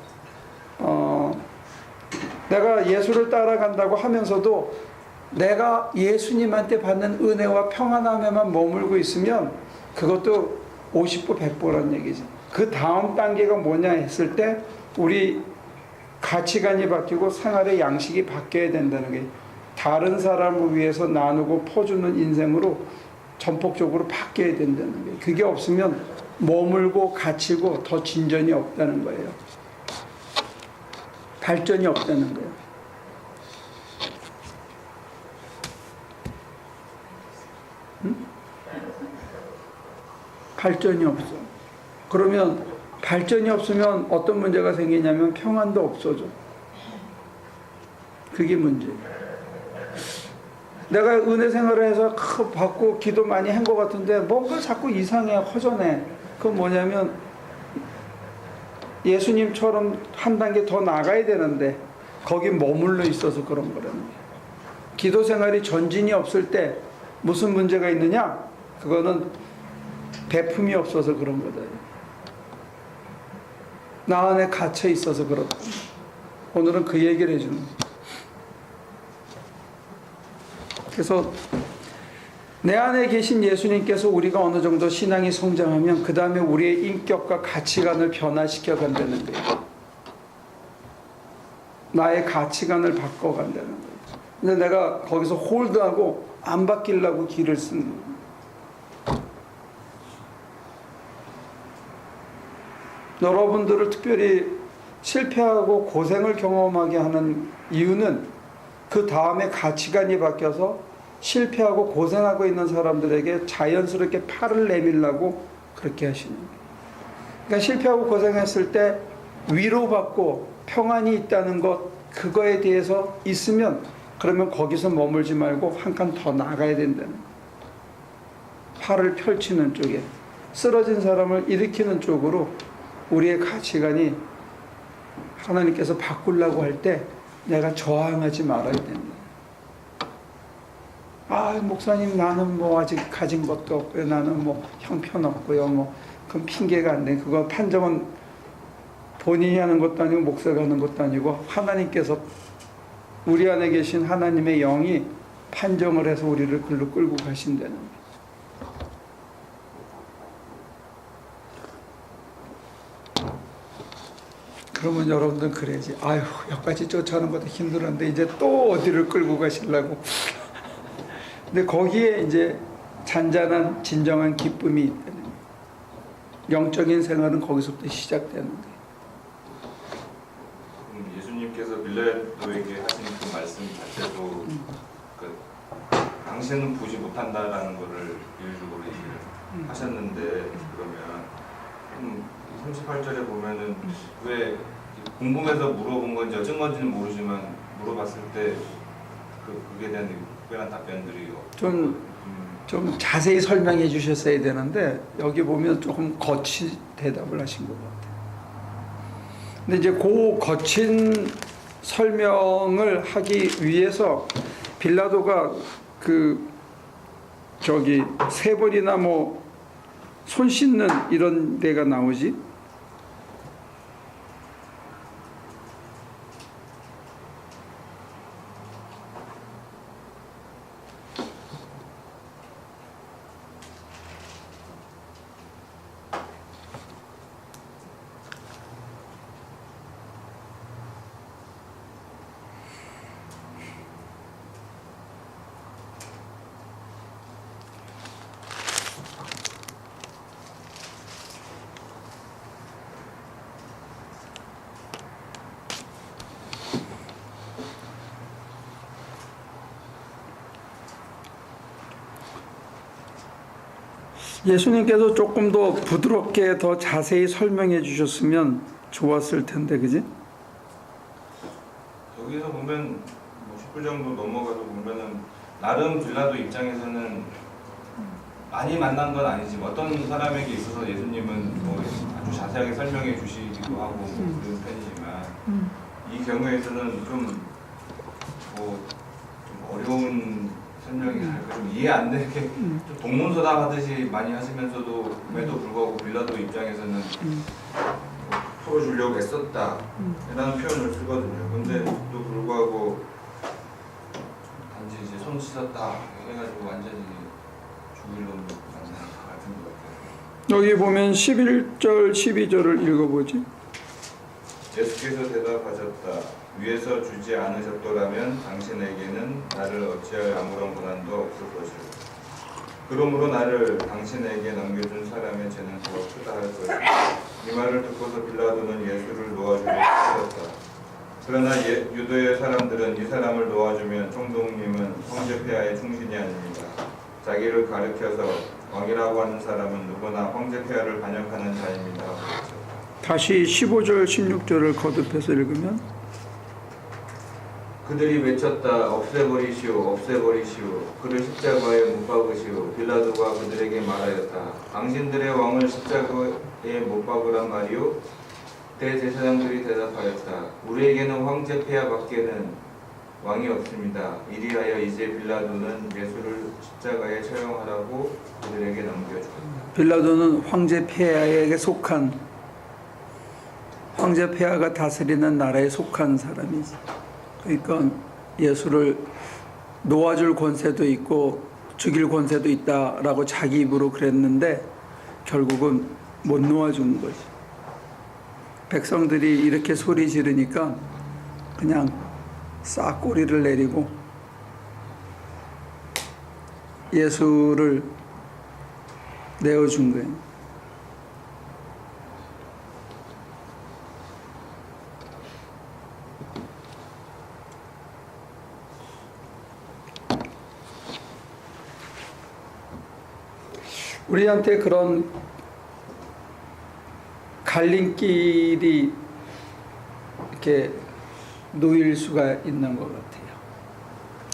내가 예수를 따라간다고 하면서도 내가 예수님한테 받는 은혜와 평안함에만 머물고 있으면 그것도 50보 100보란 얘기지. 그 다음 단계가 뭐냐 했을 때 우리 가치관이 바뀌고 생활의 양식이 바뀌어야 된다는 게 다른 사람을 위해서 나누고 퍼주는 인생으로 전폭적으로 바뀌어야 된다는 게 그게 없으면 머물고 갇히고 더 진전이 없다는 거예요. 발전이 없다는 거예요. 응? 발전이 없어. 그러면 발전이 없으면 어떤 문제가 생기냐면 평안도 없어져. 그게 문제예요. 내가 은혜 생활을 해서 받고 기도 많이 한 것 같은데 뭔가 자꾸 이상해, 허전해. 그건 뭐냐면 예수님처럼 한 단계 더 나가야 되는데 거기 머물러 있어서 그런 거라는 거예요. 기도 생활이 전진이 없을 때 무슨 문제가 있느냐? 그거는 배품이 없어서 그런 거다. 나 안에 갇혀 있어서 그렇다. 오늘은 그 얘기를 해주는 거예요. 그래서 내 안에 계신 예수님께서 우리가 어느 정도 신앙이 성장하면 그 다음에 우리의 인격과 가치관을 변화시켜 간다는 거예요. 나의 가치관을 바꿔간다는 거예요. 근데 내가 거기서 홀드하고 안 바뀌려고 길을 쓰는 거예요. 여러분들을 특별히 실패하고 고생을 경험하게 하는 이유는 그 다음에 가치관이 바뀌어서 실패하고 고생하고 있는 사람들에게 자연스럽게 팔을 내밀라고 그렇게 하시는 거예요. 그러니까 실패하고 고생했을 때 위로받고 평안이 있다는 것, 그거에 대해서 있으면 그러면 거기서 머물지 말고 한 칸 더 나가야 된다는 거예요. 팔을 펼치는 쪽에, 쓰러진 사람을 일으키는 쪽으로 우리의 가치관이 하나님께서 바꾸려고 할 때 내가 저항하지 말아야 된다. 아, 목사님, 나는 뭐 아직 가진 것도 없고요. 나는 뭐 형편없고요. 뭐 그건 핑계가 안 돼. 그거 판정은 본인이 하는 것도 아니고 목사가 하는 것도 아니고 하나님께서, 우리 안에 계신 하나님의 영이 판정을 해서 우리를 글로 끌고 가신다는 거예요. 그러면 여러분들 그래야지. 아유, 여기까지 쫓아오는 것도 힘들었는데 이제 또 어디를 끌고 가시려고. 근데 거기에 이제 잔잔한 진정한 기쁨이 있다는 거예요. 영적인 생활은 거기서부터 시작되는 거예요. 예수님께서 빌라도에게 하신 그 말씀 자체도 당신은 보지 못한다라는 것을 비유적으로 얘기를 하셨는데, 그러면 38절에 보면은 왜 궁금해서 물어본 건지 어쩐 건지는 모르지만 물어봤을 때 그게 대한 특별한 답변들이 좀 자세히 설명해 주셨어야 되는데 여기 보면 조금 거친 대답을 하신 것 같아요. 근데 이제 그 거친 설명을 하기 위해서 빌라도가 세 번이나 뭐 손 씻는 이런 데가 나오지. 예수님께서 조금 더 부드럽게 더 자세히 설명해 주셨으면 좋았을 텐데, 그지? 여기서 보면 뭐 10분 정도 넘어가도 보면은 나름 빌라도 입장에서는 많이 만난 건 아니지만 어떤 사람에게 있어서 예수님은 뭐 아주 자세하게 설명해 주시기도 하고 뭐 그런 편이지만 이 경우에서는 좀 어려운 설명이 좀 이해 안 되게 좀 동문서답 하듯이 많이 하시면서도,에도 불구하고 빌라도 입장에서는 뭐 풀어주려고 애썼다 라는 표현을 쓰거든요. 근데 또 불구하고 단지 이제 손 씻었다 해가지고 완전히 죽일 놈 만난 것 같은 것 같아요. 여기 보면 11절 12절을 읽어보지. 예수께서 대답하셨다. 위에서 주지 않으셨더라면 당신에게는 나를 어찌할 아무런 권한도 없을 것이오. 그러므로 나를 당신에게 넘겨준 사람의 죄는 더 크다 할 것이다. 이 말을 듣고서 빌라도는 예수를 놓아주려 하였다. 그러나 유대의 사람들은 이 사람을 놓아주면 총독님은 황제 폐하의 충신이 아닙니다. 자기를 가리켜서 왕이라고 하는 사람은 누구나 황제 폐하를 반역하는 자입니다. 다시 15절 16절을 거듭해서 읽으면 그들이 외쳤다. 없애버리시오, 없애버리시오. 그를 십자가에 못 박으시오. 빌라도가 그들에게 말하였다. 당신들의 왕을 십자가에 못 박으란 말이오? 대제사장들이 대답하였다. 우리에게는 황제 폐하밖에는 왕이 없습니다. 이리하여 이제 빌라도는 예수를 십자가에 처형하라고 그들에게 넘겨주었다. 빌라도는 황제 폐하에게 속한, 황제 폐하가 다스리는 나라에 속한 사람이지. 그러니까 예수를 놓아줄 권세도 있고 죽일 권세도 있다라고 자기 입으로 그랬는데 결국은 못 놓아준 거지. 백성들이 이렇게 소리 지르니까 그냥 싹 꼬리를 내리고 예수를 내어준 거예요. 우리한테 그런 갈림길이 이렇게 놓일 수가 있는 것 같아요.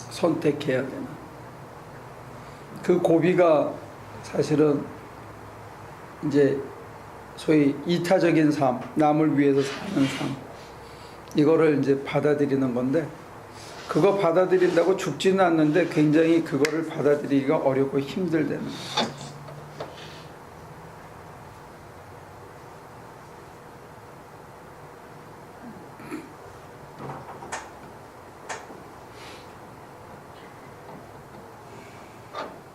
선택해야 되는. 그 고비가 사실은 이제 소위 이타적인 삶, 남을 위해서 사는 삶, 이거를 이제 받아들이는 건데, 그거 받아들인다고 죽지는 않는데 굉장히 그거를 받아들이기가 어렵고 힘들다는 거예요.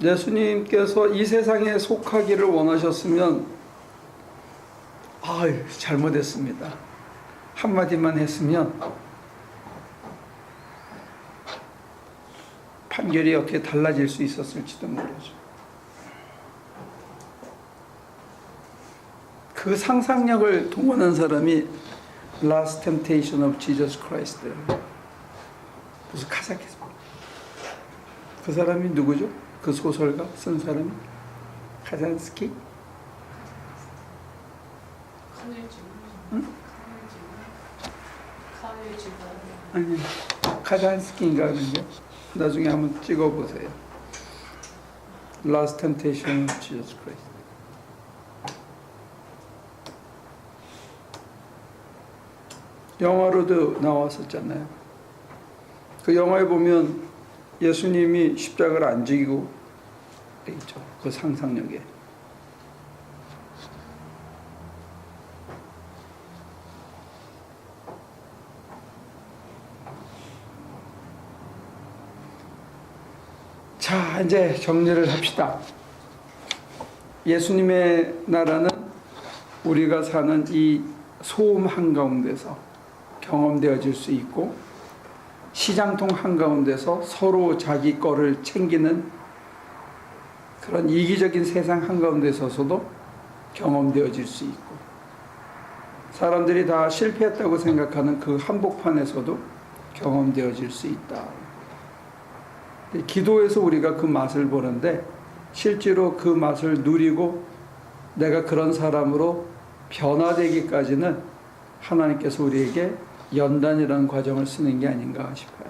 예수님께서 이 세상에 속하기를 원하셨으면 아유 잘못했습니다 한마디만 했으면 판결이 어떻게 달라질 수 있었을지도 모르죠. 그 상상력을 동원한 사람이 Last Temptation of Jesus Christ, 무슨 카자흐스탄, 그 사람이 누구죠? 그 소설가 쓴 사람이 카잔스키? 응? 아니 카잔스키인가 그런데 나중에 한번 찍어보세요. Last Temptation of Jesus Christ. 영화로도 나왔었잖아요. 그 영화에 보면 예수님이 십자가를 안 지고 돼 있죠. 그 상상력에. 자, 이제 정리를 합시다. 예수님의 나라는 우리가 사는 이 소음 한가운데서 경험되어질 수 있고, 시장통 한가운데서 서로 자기 거를 챙기는 그런 이기적인 세상 한가운데 서서도 경험되어질 수 있고, 사람들이 다 실패했다고 생각하는 그 한복판에서도 경험되어질 수 있다. 기도에서 우리가 그 맛을 보는데 실제로 그 맛을 누리고 내가 그런 사람으로 변화되기까지는 하나님께서 우리에게 연단이라는 과정을 쓰는 게 아닌가 싶어요.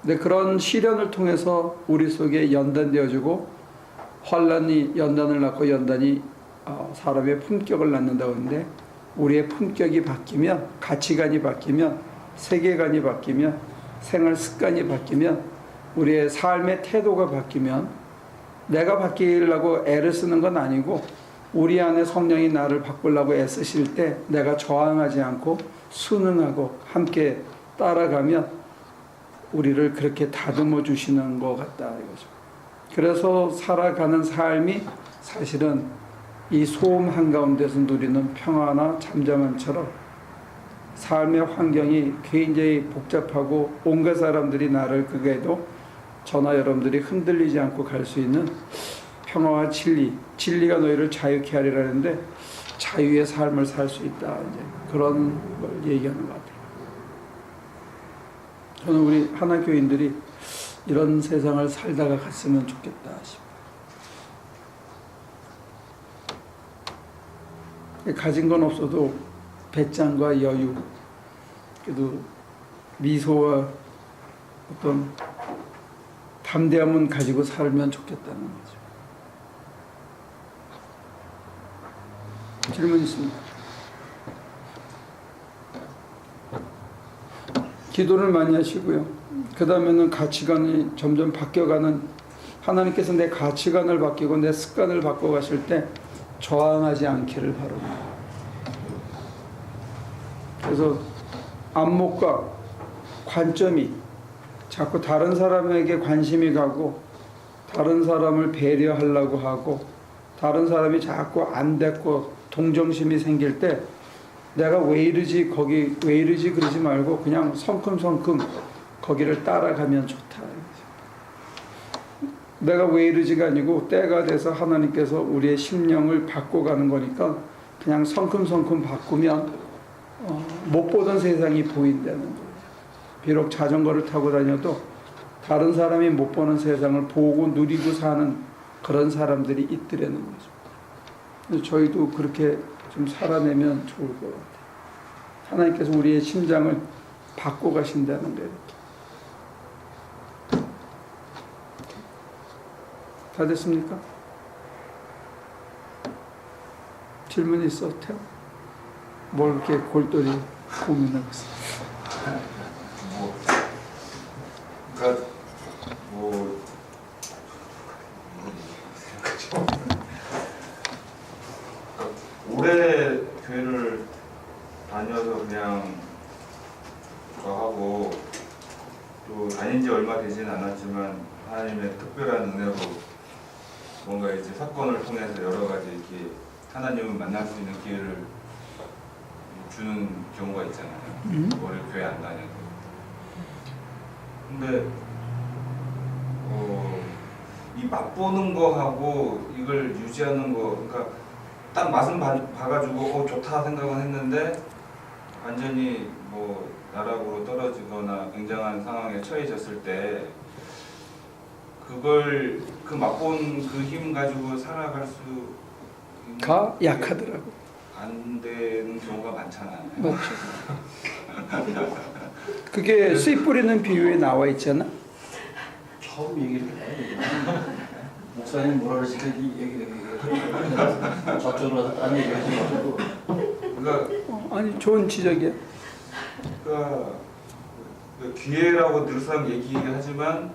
근데 그런 시련을 통해서 우리 속에 연단되어지고, 환난이 연단을 낳고 연단이 사람의 품격을 낳는다고 하는데, 우리의 품격이 바뀌면, 가치관이 바뀌면, 세계관이 바뀌면, 생활 습관이 바뀌면, 우리의 삶의 태도가 바뀌면, 내가 바뀌려고 애를 쓰는 건 아니고 우리 안에 성령이 나를 바꾸려고 애쓰실 때 내가 저항하지 않고 순응하고 함께 따라가면 우리를 그렇게 다듬어 주시는 것 같다 이거죠. 그래서 살아가는 삶이 사실은 이 소음 한가운데서 누리는 평화나 잠잠함처럼 삶의 환경이 굉장히 복잡하고 온갖 사람들이 나를 그게도 저나 여러분들이 흔들리지 않고 갈 수 있는 평화와 진리가 너희를 자유케 하리라 했는데 자유의 삶을 살 수 있다. 이제 그런 걸 얘기하는 것 같아요. 저는 우리 하나 교인들이 이런 세상을 살다가 갔으면 좋겠다 싶어요. 가진 건 없어도 배짱과 여유, 그래도 미소와 어떤 담대함은 가지고 살면 좋겠다는 거죠. 질문 있습니다. 기도를 많이 하시고요. 그 다음에는 가치관이 점점 바뀌어가는, 하나님께서 내 가치관을 바뀌고 내 습관을 바꿔가실 때 저항하지 않기를 바랍니다. 그래서 안목과 관점이 자꾸 다른 사람에게 관심이 가고 다른 사람을 배려하려고 하고 다른 사람이 자꾸 안 됐고 동정심이 생길 때 내가 왜 이러지 거기 왜 이러지 그러지 말고 그냥 성큼성큼 거기를 따라가면 좋다. 내가 왜 이러지가 아니고 때가 돼서 하나님께서 우리의 심령을 바꿔가는 거니까 그냥 성큼성큼 바꾸면 못 보던 세상이 보인다는 거예요. 비록 자전거를 타고 다녀도 다른 사람이 못 보는 세상을 보고 누리고 사는 그런 사람들이 있더라는 거죠. 그래서 저희도 그렇게 좀 살아내면 좋을 것 같아요. 하나님께서 우리의 심장을 바꿔 가신다는 거예요. 다 됐습니까? 질문 있어, 태호? 뭘 이렇게 골똘히 고민하고 있어? 그러니까 뭐 오래 교회를 다녀서 그냥 하고 또 다닌 지 얼마 되지는 않았지만 하나님의 특별한 은혜로 뭔가 이제 사건을 통해서 여러 가지 이렇게 하나님을 만날 수 있는 기회를 주는 경우가 있잖아요. 오래 교회 안 다녀도. 근데 이 맛보는 거하고 이걸 유지하는 거, 그러니까 딱 맛은 봐가지고 좋다 생각은 했는데 완전히 뭐 나락으로 떨어지거나 굉장한 상황에 처해졌을 때 그걸 그 맛본 그 힘 가지고 살아갈 수가 약하더라고. 안 되는 경우가 많잖아요. 맞죠. 그게 씨 뿌리는 비유에 나와 있잖아. 처음 얘기를 해. 목사님 뭐라 그러시니까 이 얘기를 저쪽으로 가서 딴 얘기 하지 마시고. 그러니까 아니 좋은 지적이야. 그러니까 기회라고 늘상 얘기하지만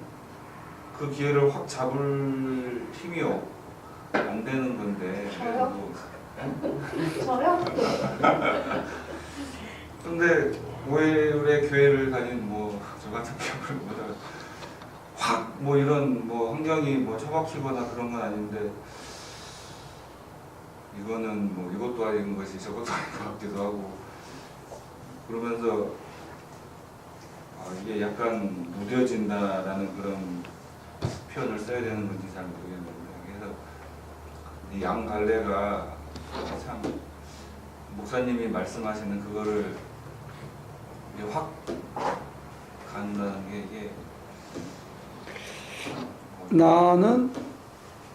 그 기회를 확 잡을 힘이 안 되는 건데. 저요? 저요? 근데 오해의 교회를 다닌 뭐 저 같은 경우는 확 뭐 이런 뭐 환경이 뭐 처박히거나 그런 건 아닌데 이거는 뭐 이것도 아닌 것이 저것도 아닌 것 같기도 하고 그러면서 이게 약간 무뎌진다라는 그런 표현을 써야 되는 건지 잘 모르겠는데 그래서 이 양 갈래가 참 목사님이 말씀하시는 그거를 이게 확 간다는 게 이게 나는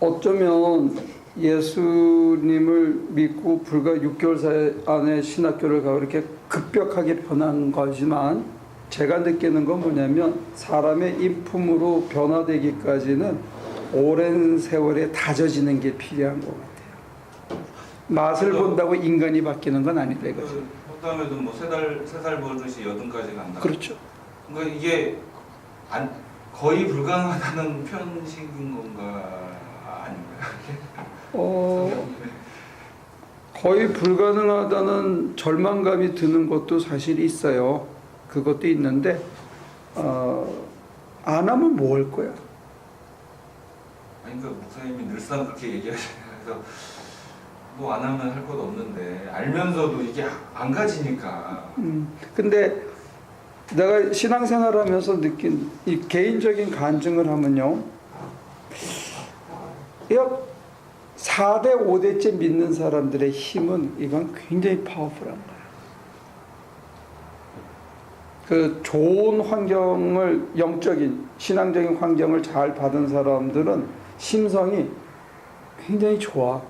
어쩌면 예수님을 믿고 불과 6개월 사이 안에 신학교를 가고 이렇게 급격하게 변한 거지만 제가 느끼는 건 뭐냐면 사람의 인품으로 변화되기까지는 오랜 세월에 다져지는 게 필요한 것 같아요. 맛을 본다고 인간이 바뀌는 건 아니다 이거죠. 그다음에도 뭐 세 살 버릇이 8까지 간다. 그렇죠. 그러니까 이게 거의 불가능하다는 편식인 건가 아닌가요? 거의 불가능하다는 절망감이 드는 것도 사실 있어요. 그것도 있는데 안 하면 뭐 할 거야? 아니 그러니까 목사님이 늘상 그렇게 얘기하시면서 뭐 안 하면 할 것 없는데 알면서도 이게 안 가지니까. 근데 내가 신앙생활을 하면서 느낀 이 개인적인 간증을 하면요. 야, 4대 5대째 믿는 사람들의 힘은 이건 굉장히 파워풀한 거예요. 그 좋은 환경을, 영적인 신앙적인 환경을 잘 받은 사람들은 심성이 굉장히 좋아.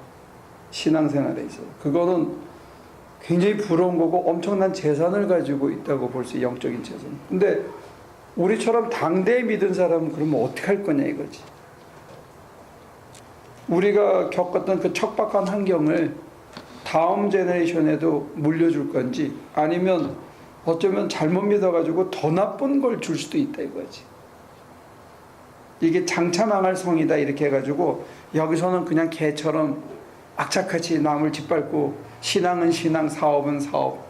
신앙생활에 있어서 그거는 굉장히 부러운 거고 엄청난 재산을 가지고 있다고 볼 수 있어요. 영적인 재산. 근데 우리처럼 당대에 믿은 사람은 그러면 어떻게 할 거냐 이거지. 우리가 겪었던 그 척박한 환경을 다음 제너레이션에도 물려줄 건지, 아니면 어쩌면 잘못 믿어가지고 더 나쁜 걸 줄 수도 있다 이거지. 이게 장차 망할 성이다 이렇게 해가지고 여기서는 그냥 개처럼 악착같이 남을 짓밟고, 신앙은 신앙, 사업은 사업.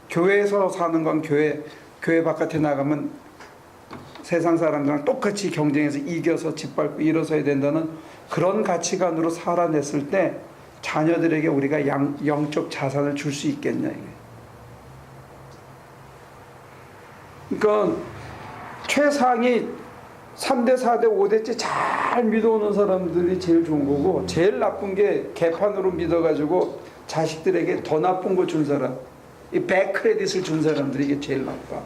교회에서 사는 건 교회 바깥에 나가면 세상 사람들랑 똑같이 경쟁해서 이겨서 짓밟고 일어서야 된다는 그런 가치관으로 살아냈을 때 자녀들에게 우리가 영적 자산을 줄 수 있겠냐 이게. 그러니까 최상위 3대, 4대, 5대째 잘 믿어오는 사람들이 제일 좋은 거고, 제일 나쁜 게 개판으로 믿어가지고 자식들에게 더 나쁜 거 준 사람, 이 백크레딧을 준 사람들이 이게 제일 나빠.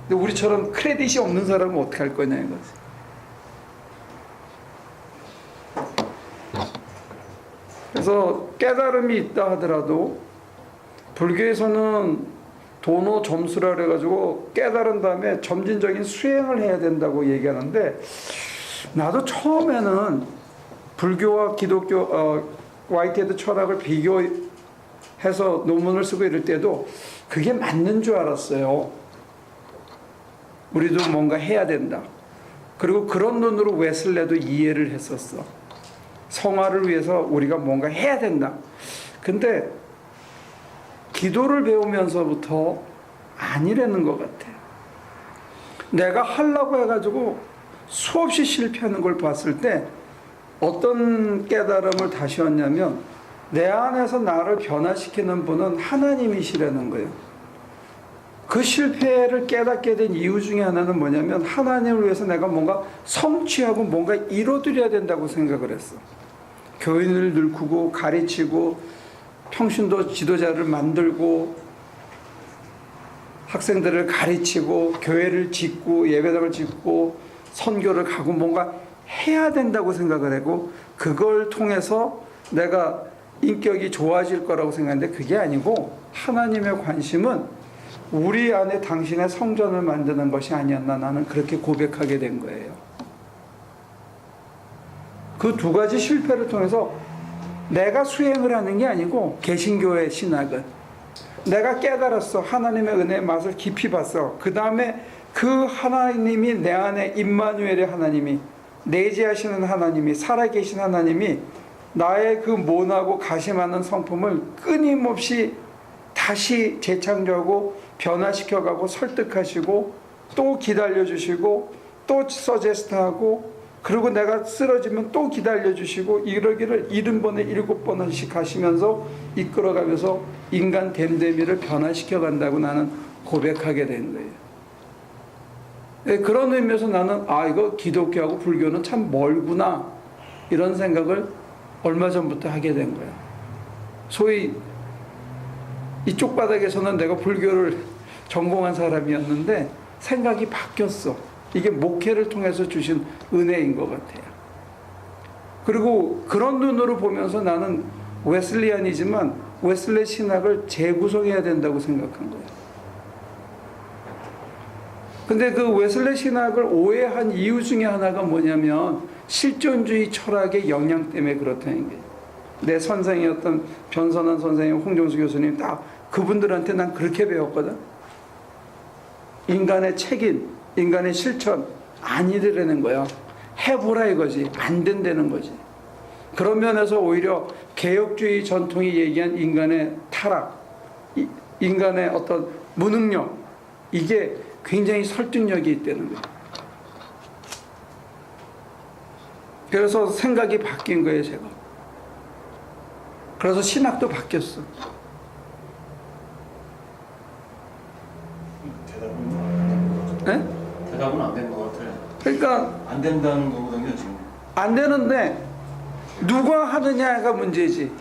근데 우리처럼 크레딧이 없는 사람은 어떻게 할 거냐 이거지. 그래서 깨달음이 있다 하더라도 불교에서는 도노 점수라 그래가지고 깨달은 다음에 점진적인 수행을 해야 된다고 얘기하는데, 나도 처음에는 불교와 기독교 화이트헤드 철학을 비교해서 논문을 쓰고 이럴 때도 그게 맞는 줄 알았어요. 우리도 뭔가 해야 된다. 그리고 그런 눈으로 웨슬레도 이해를 했었어. 성화를 위해서 우리가 뭔가 해야 된다. 근데 기도를 배우면서부터 아니라는 것 같아요. 내가 하려고 해가지고 수없이 실패하는 걸 봤을 때 어떤 깨달음을 다시 얻냐면, 내 안에서 나를 변화시키는 분은 하나님이시라는 거예요. 그 실패를 깨닫게 된 이유 중에 하나는 뭐냐면, 하나님을 위해서 내가 뭔가 성취하고 뭔가 이뤄드려야 된다고 생각을 했어. 교인을 늙히고 가르치고 평신도 지도자를 만들고 학생들을 가르치고 교회를 짓고 예배당을 짓고 선교를 가고 뭔가 해야 된다고 생각을 하고, 그걸 통해서 내가 인격이 좋아질 거라고 생각했는데 그게 아니고, 하나님의 관심은 우리 안에 당신의 성전을 만드는 것이 아니었나, 나는 그렇게 고백하게 된 거예요. 그 두 가지 실패를 통해서 내가 수행을 하는 게 아니고, 개신교의 신학은 내가 깨달았어. 하나님의 은혜의 맛을 깊이 봤어. 그 다음에 그 하나님이 내 안에, 임마누엘의 하나님이, 내재하시는 하나님이, 살아계신 하나님이 나의 그 모나고 가시많은 성품을 끊임없이 다시 재창조하고 변화시켜가고 설득하시고 또 기다려주시고 또 서제스트하고, 그리고 내가 쓰러지면 또 기다려주시고, 이러기를 70번에 7번씩 하시면서 이끌어가면서 인간 됨됨이를 변화시켜 간다고 나는 고백하게 된 거예요. 그런 의미에서 나는 이거 기독교하고 불교는 참 멀구나, 이런 생각을 얼마 전부터 하게 된 거예요. 소위 이쪽 바닥에서는 내가 불교를 전공한 사람이었는데 생각이 바뀌었어. 이게 목회를 통해서 주신 은혜인 것 같아요. 그리고 그런 눈으로 보면서 나는 웨슬리안이지만 웨슬리 신학을 재구성해야 된다고 생각한 거예요. 근데 그 웨슬리 신학을 오해한 이유 중에 하나가 뭐냐면, 실존주의 철학의 영향 때문에 그렇다는 거예요. 내 선생이었던 변선한 선생님, 홍정수 교수님, 다 그분들한테 난 그렇게 배웠거든. 인간의 책임, 인간의 실천 아니라는 거야. 해보라 이거지. 안 된다는 거지. 그런 면에서 오히려 개혁주의 전통이 얘기한 인간의 타락, 인간의 어떤 무능력, 이게 굉장히 설득력이 있다는 거예요. 그래서 생각이 바뀐 거예요, 제가. 그래서 신학도 바뀌었어. 대답은 안 된 것 같아요. 그러니까 안 된다는 거거든요, 지금. 안 되는데 누가 하느냐가 문제지.